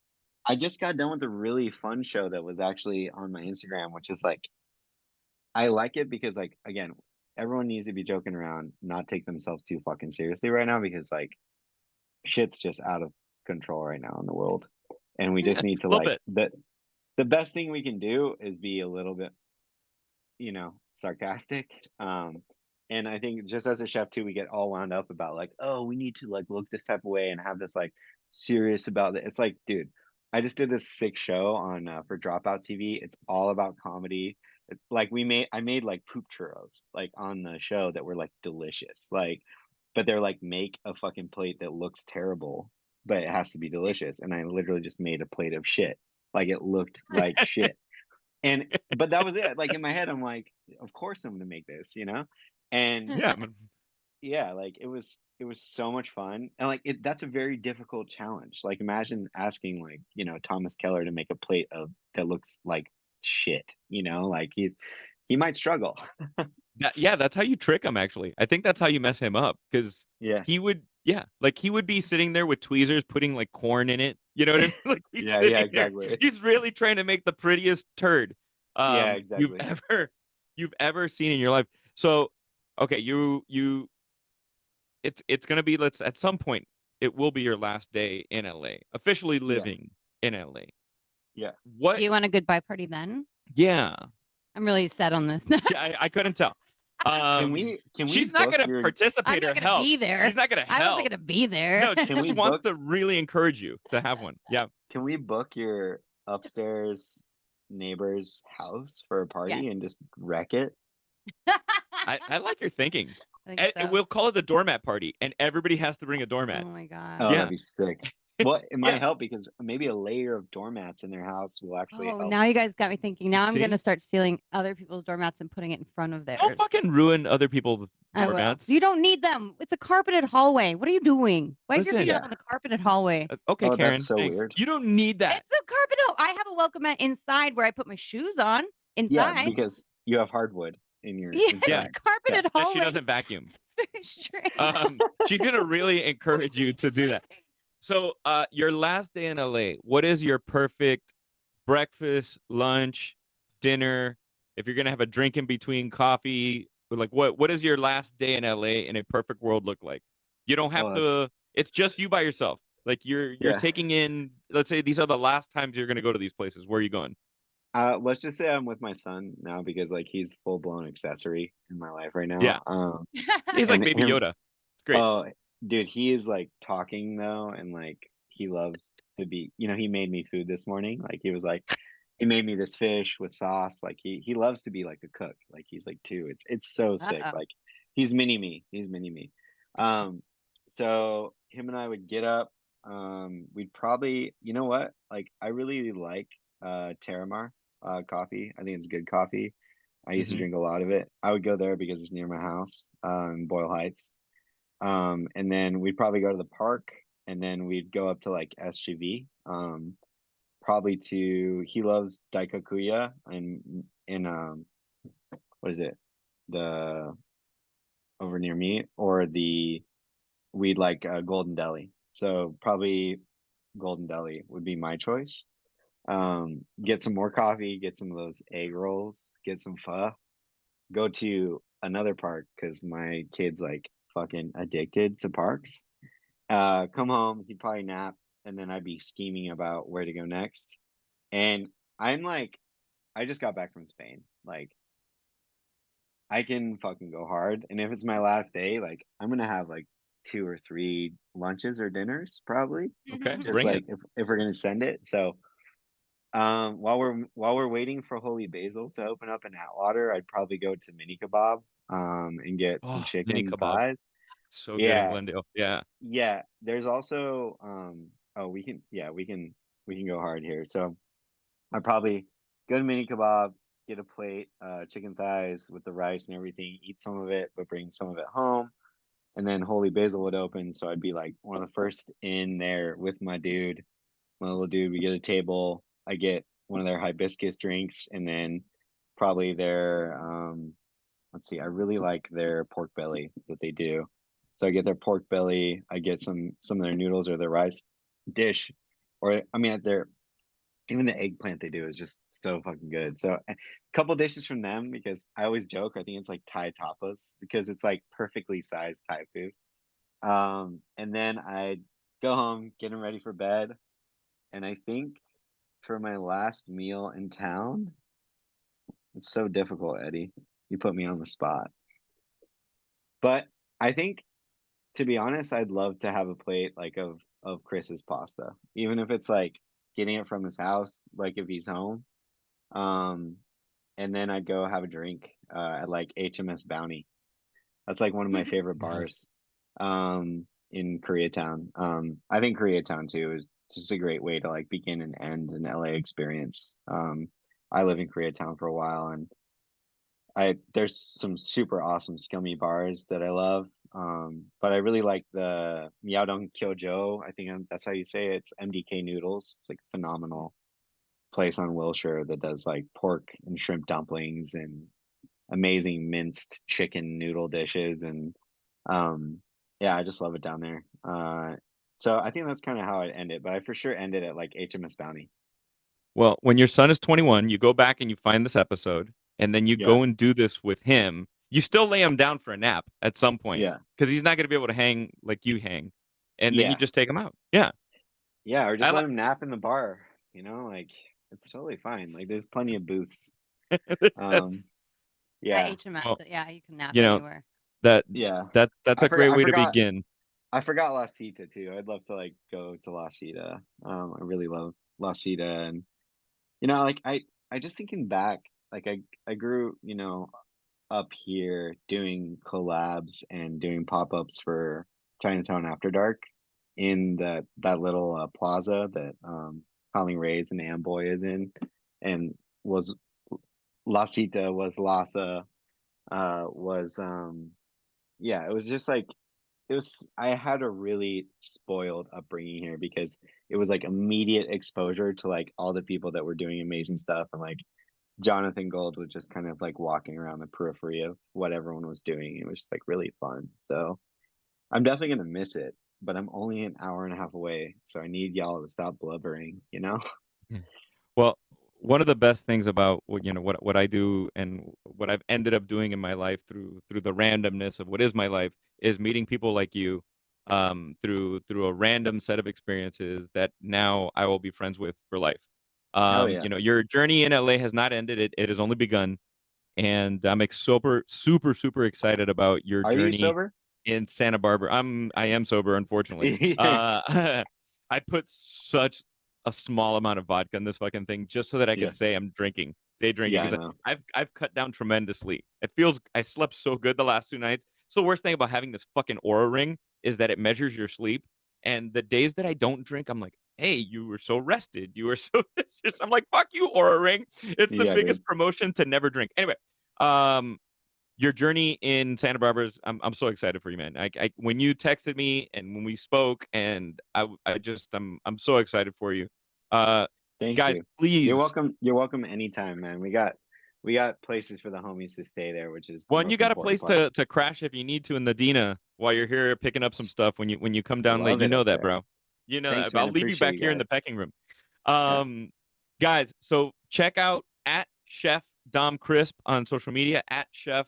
I just got done with a really fun show that was actually on my Instagram, which is like I like it because like again, everyone needs to be joking around, not take themselves too fucking seriously right now because like shit's just out of control right now in the world. And we Yeah, just a need to little like bit. the best thing we can do is be a little bit, you know, sarcastic. And I think just as a chef too, we get all wound up about like, oh, we need to like look this type of way and have this like serious about it. It's like, dude, I just did this sick show on for Dropout TV. It's all about comedy. It's like I made like poop churros like on the show that were like delicious. Like, but they're like make a fucking plate that looks terrible, but it has to be delicious. And I literally just made a plate of shit. Like it looked like shit. And but that was it. Like in my head, I'm like, of course I'm gonna make this, you know? And Yeah, yeah, like it was so much fun. And like that's a very difficult challenge. Like imagine asking like, you know, Thomas Keller to make a plate of that looks like shit, you know, like he might struggle. that's how you trick him. Actually, I think that's how you mess him up because Yeah. like he would be sitting there with tweezers, putting like corn in it. You know what I mean? Like he's Yeah, sitting there, exactly. he's really trying to make the prettiest turd Yeah, you've exactly. ever seen in your life. So, okay, it's gonna be let's at some point it will be your last day in LA, officially Yeah, living in LA. yeah. Do What? you want a goodbye party then? Yeah, I'm really set on this. yeah, I couldn't tell. Can we She's not book gonna your I'm participate not or gonna help. be there. She's not gonna I wasn't help. gonna be there. No, she can just we wants book to really encourage you to have one. Yeah. can we book your upstairs neighbor's house for a Yes. party and just wreck it? I like your thinking. I think so. We'll call it the doormat party, and everybody has to bring a Oh doormat. my Oh, gosh. that'd Yeah, be sick. Well, it might yeah. help because maybe a layer of doormats in their house will actually Oh, help. now you guys got me thinking. Now I'm gonna See, start stealing other people's doormats and putting it in front of don't theirs. fucking ruin other people's I will. doormats. You don't need them. It's a carpeted hallway. What are you doing? Wipe your feet Listen, off Yeah. on the carpeted hallway. okay, Oh, that's Karen, so thanks. weird. You don't need that. It's a carpeted. I have a welcome mat inside where I put my shoes on. Yeah, Inside. because you have hardwood in your Yeah, it's Yeah, a inside. Yeah. carpeted that she hallway. doesn't vacuum. It's very strange. She's gonna really encourage you to do that. So, your last day in LA, what is your perfect breakfast, lunch, dinner? If you're gonna have a drink in between coffee, like what is your last day in LA in a perfect world look like? You don't have Oh, that's to. It's just you by yourself. Like you're yeah. taking in. Let's say these are the last times you're gonna go to these places. Where are you going? Let's just say I'm with my son now because like he's full blown accessory in my life right Yeah, now. he's like And Baby him, Yoda. It's great. oh, dude, he is like talking though, and like he loves to be. You know, he made me food this morning. Like he was like, he made me this fish with sauce. Like he loves to be like a cook. Like he's like two. It's so sick. Uh-oh. Like he's mini me. He's mini me. Um, so him and I would get up. We'd probably, you know what? Like I really like Terramar coffee. I think it's good coffee. I used to Hmm. drink a lot of it. I would go there because it's near my house, in Boyle Heights. And then we'd probably go to the park, and then we'd go up to like SGV. probably to he loves Daikakuya in what is it? The over near me or the we'd like Golden Deli. So probably Golden Deli would be my choice. Get some more coffee, get some of those egg rolls, get some pho. Go to another park because my kid's like fucking addicted to parks. Come home, he'd probably nap, and then I'd be scheming about where to go next. And I'm like, I just got back from Spain. Like, I can fucking go hard. And if it's my last day, like, I'm gonna have like 2 or 3 lunches or dinners probably, Okay, just bring it. like if we're gonna send it. So, while we're waiting for Holy Basil to open up in Atwater, I'd probably go to Mini Kebab, and get some Oh, mini chicken kebab, thighs. so good in Yeah, Glendale. Yeah. yeah. There's also, oh, we can go hard here. So I probably go to Mini Kebab, get a plate, chicken thighs with the rice and everything, eat some of it, but bring some of it home. And then Holy Basil would open, so I'd be like one of the first in there with my dude, my little dude. We get a table. I get one of their hibiscus drinks, and then probably their let's see, I really like their pork belly that they do. So I get their pork belly, I get some of their noodles or their rice dish, or I mean their even the eggplant they do is just so fucking good. So a couple dishes from them because I always joke, I think it's like Thai tapas because it's like perfectly sized Thai food. And then I go home, get them ready for bed, and I think for my last meal in town, it's so difficult, Eddie. You put me on the spot. But I think to be honest, I'd love to have a plate like of Chris's pasta, even if it's like getting it from his house, like if he's home. Um, and then I'd go have a drink at like HMS Bounty. That's like one of my favorite Nice. bars in Koreatown. I think Koreatown too is just a great way to like begin and end an LA experience. I lived in Koreatown for a while, and I there's some super awesome scummy bars that I love. But I really like the Myeongdong Kyojo. I think that's how you say it. It's MDK Noodles. It's like a phenomenal place on Wilshire that does like pork and shrimp dumplings and amazing minced chicken noodle dishes. And yeah, I just love it down there. So I think that's kind of how I end it. But I for sure end it at like HMS Bounty. Well, when your son is 21, you go back and you find this episode, and then you Yeah, go and do this with him. You still lay him down for a nap at some point yeah, because he's not going to be able to hang like you hang, and then you yeah, just take him out. Yeah, yeah. Or just I let like. him nap in the bar. Like it's totally fine. Like there's plenty of booths. Um, At yeah, HMS, Well, yeah, you can nap you know anywhere. that yeah. that's a great I way to forgot. begin. I forgot La Cita too. I'd love to like go to La Cita. I really love La Cita, and like I just thinking back, like I grew, up here doing collabs and doing pop-ups for Chinatown After Dark in that little plaza that Colleen Ray's and Amboy is in, and was La Cita was Lhasa was yeah, it was just like it was I had a really spoiled upbringing here because it was like immediate exposure to like all the people that were doing amazing stuff, and like Jonathan Gold was just kind of like walking around the periphery of what everyone was doing. It was just like really fun. So I'm definitely gonna miss it, but I'm only an hour and a half away, so I need y'all to stop blubbering. Mm. Well, one of the best things about what I do and what I've ended up doing in my life through the randomness of what is my life is meeting people like you through a random set of experiences that now I will be friends with for life. Hell yeah. Your journey in LA has not ended. It has only begun, and I'm super excited about your Are you journey sober? in Santa Barbara. I am sober, unfortunately. Yeah. I put such a small amount of vodka in this fucking thing just so that I Yeah. could say I'm drinking, day drinking, Yeah, I because know. I've cut down tremendously. I slept so good the last 2 nights. So the worst thing about having this fucking aura ring is that it measures your sleep. And the days that I don't drink, I'm like, hey, you were so rested. You were so this. I'm like, fuck you, aura ring. It's the Yeah, dude. biggest promotion to never drink. Anyway, um, your journey in Santa Barbara's I'm so excited for you, man. When you texted me and when we spoke and I just I'm so excited for you. Uh Thank Guys, you. please. You're welcome anytime, man. We got places for the homies to stay there, which is the One, you most got a important place part. to crash if you need to in the Dina while you're here picking up some stuff when you come down late. Love You it know up that, there. bro. You know Thanks, that. man. I'll leave you Appreciate back you here in guys. the pecking room. Yeah. Guys, so check out at Chef Dom Crisp on social media, at Chef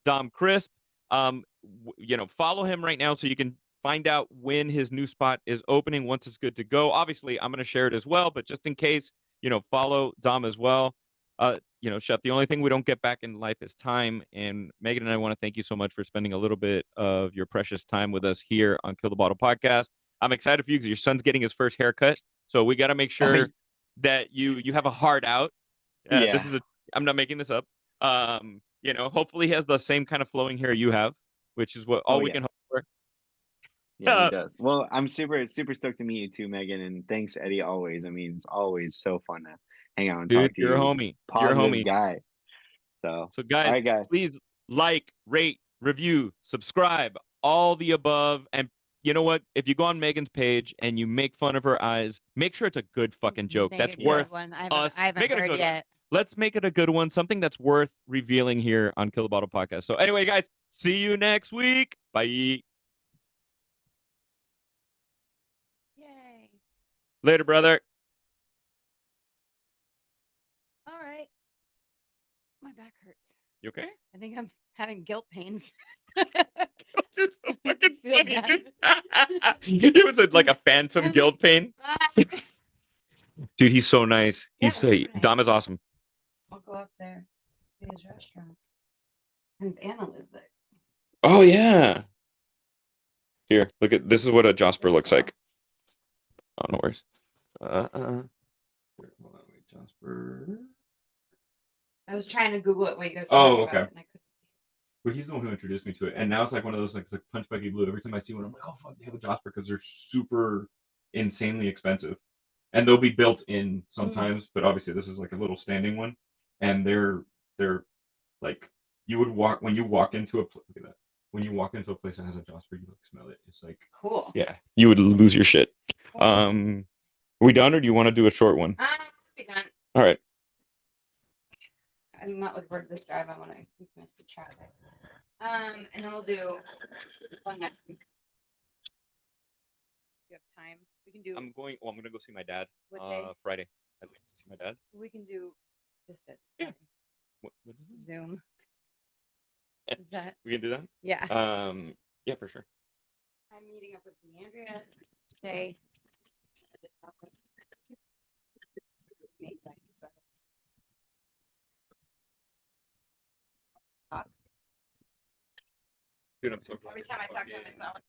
Dom Crisp. Follow him right now so you can find out when his new spot is opening once it's good to go. Obviously, I'm going to share it as well, but just in case, follow Dom as well. Chef, the only thing we don't get back in life is time. And Megan and I want to thank you so much for spending a little bit of your precious time with us here on Kill the Bottle Podcast. I'm excited for you because your son's getting his first haircut. So we got to make sure that you have a heart out. Yeah. I'm not making this up. Hopefully he has the same kind of flowing hair you have, which is all we Yeah. can hope for. Yeah, he does. Well, I'm super stoked to meet you too, Megan, and thanks, Eddie. Always. I mean, it's always so fun to hang out and Dude, talk to you're a you. homie. You're a Positive homie. guy. So, So all guys, right, guys. please like, rate, review, subscribe, all the above. And you know what? If you go on Megan's page and you make fun of her eyes, make sure it's a good fucking joke. Make That's a good worth one. us. I haven't Make it a heard good one. yet. Let's make it a good one. Something that's worth revealing here on Kill the Bottle Podcast. So anyway, guys, see you next week. Bye. Yay. Later, brother. All right. My back hurts. You okay? I think I'm having guilt pains. Dude, so fucking Feel funny, bad. dude. It was like a phantom guilt pain. Dude, he's so nice. Yeah, He's so Dom is awesome. I'll go up there, see his restaurant. Since Anna lives there. Oh yeah. Here, look at this is what a Jasper looks like. Oh no worries. Here, hold on, wait, Jasper. I was trying to Google it while you guys were Oh, talking okay. about it, and I couldn't see Well, he's the one who introduced me to it, and now it's like one of those like it's like Punch Buggy Blue. Every time I see one, I'm like, oh fuck, they have a Jasper because they're super insanely expensive, and they'll be built in sometimes, but obviously this is like a little standing one, and they're like you would walk when you walk into a look at that. When you walk into a place that has a Jasper, you like smell it. It's like Cool. yeah, you would lose your shit. Cool. Are we done, or do you want to do a short one? Let's be done. All right. I'm not looking forward to this drive. I want to miss the traffic. And then we'll do one next week. You have time? We can do. I'm gonna go see my dad. What day? Friday. I'd like to see my dad. We can do distance. Yeah. What is it? Zoom. Yeah. Is that? We can do that. Yeah. Yeah, for sure. I'm meeting up with Andrea today. Dude, I'm so glad. Every time I talk to him, it's not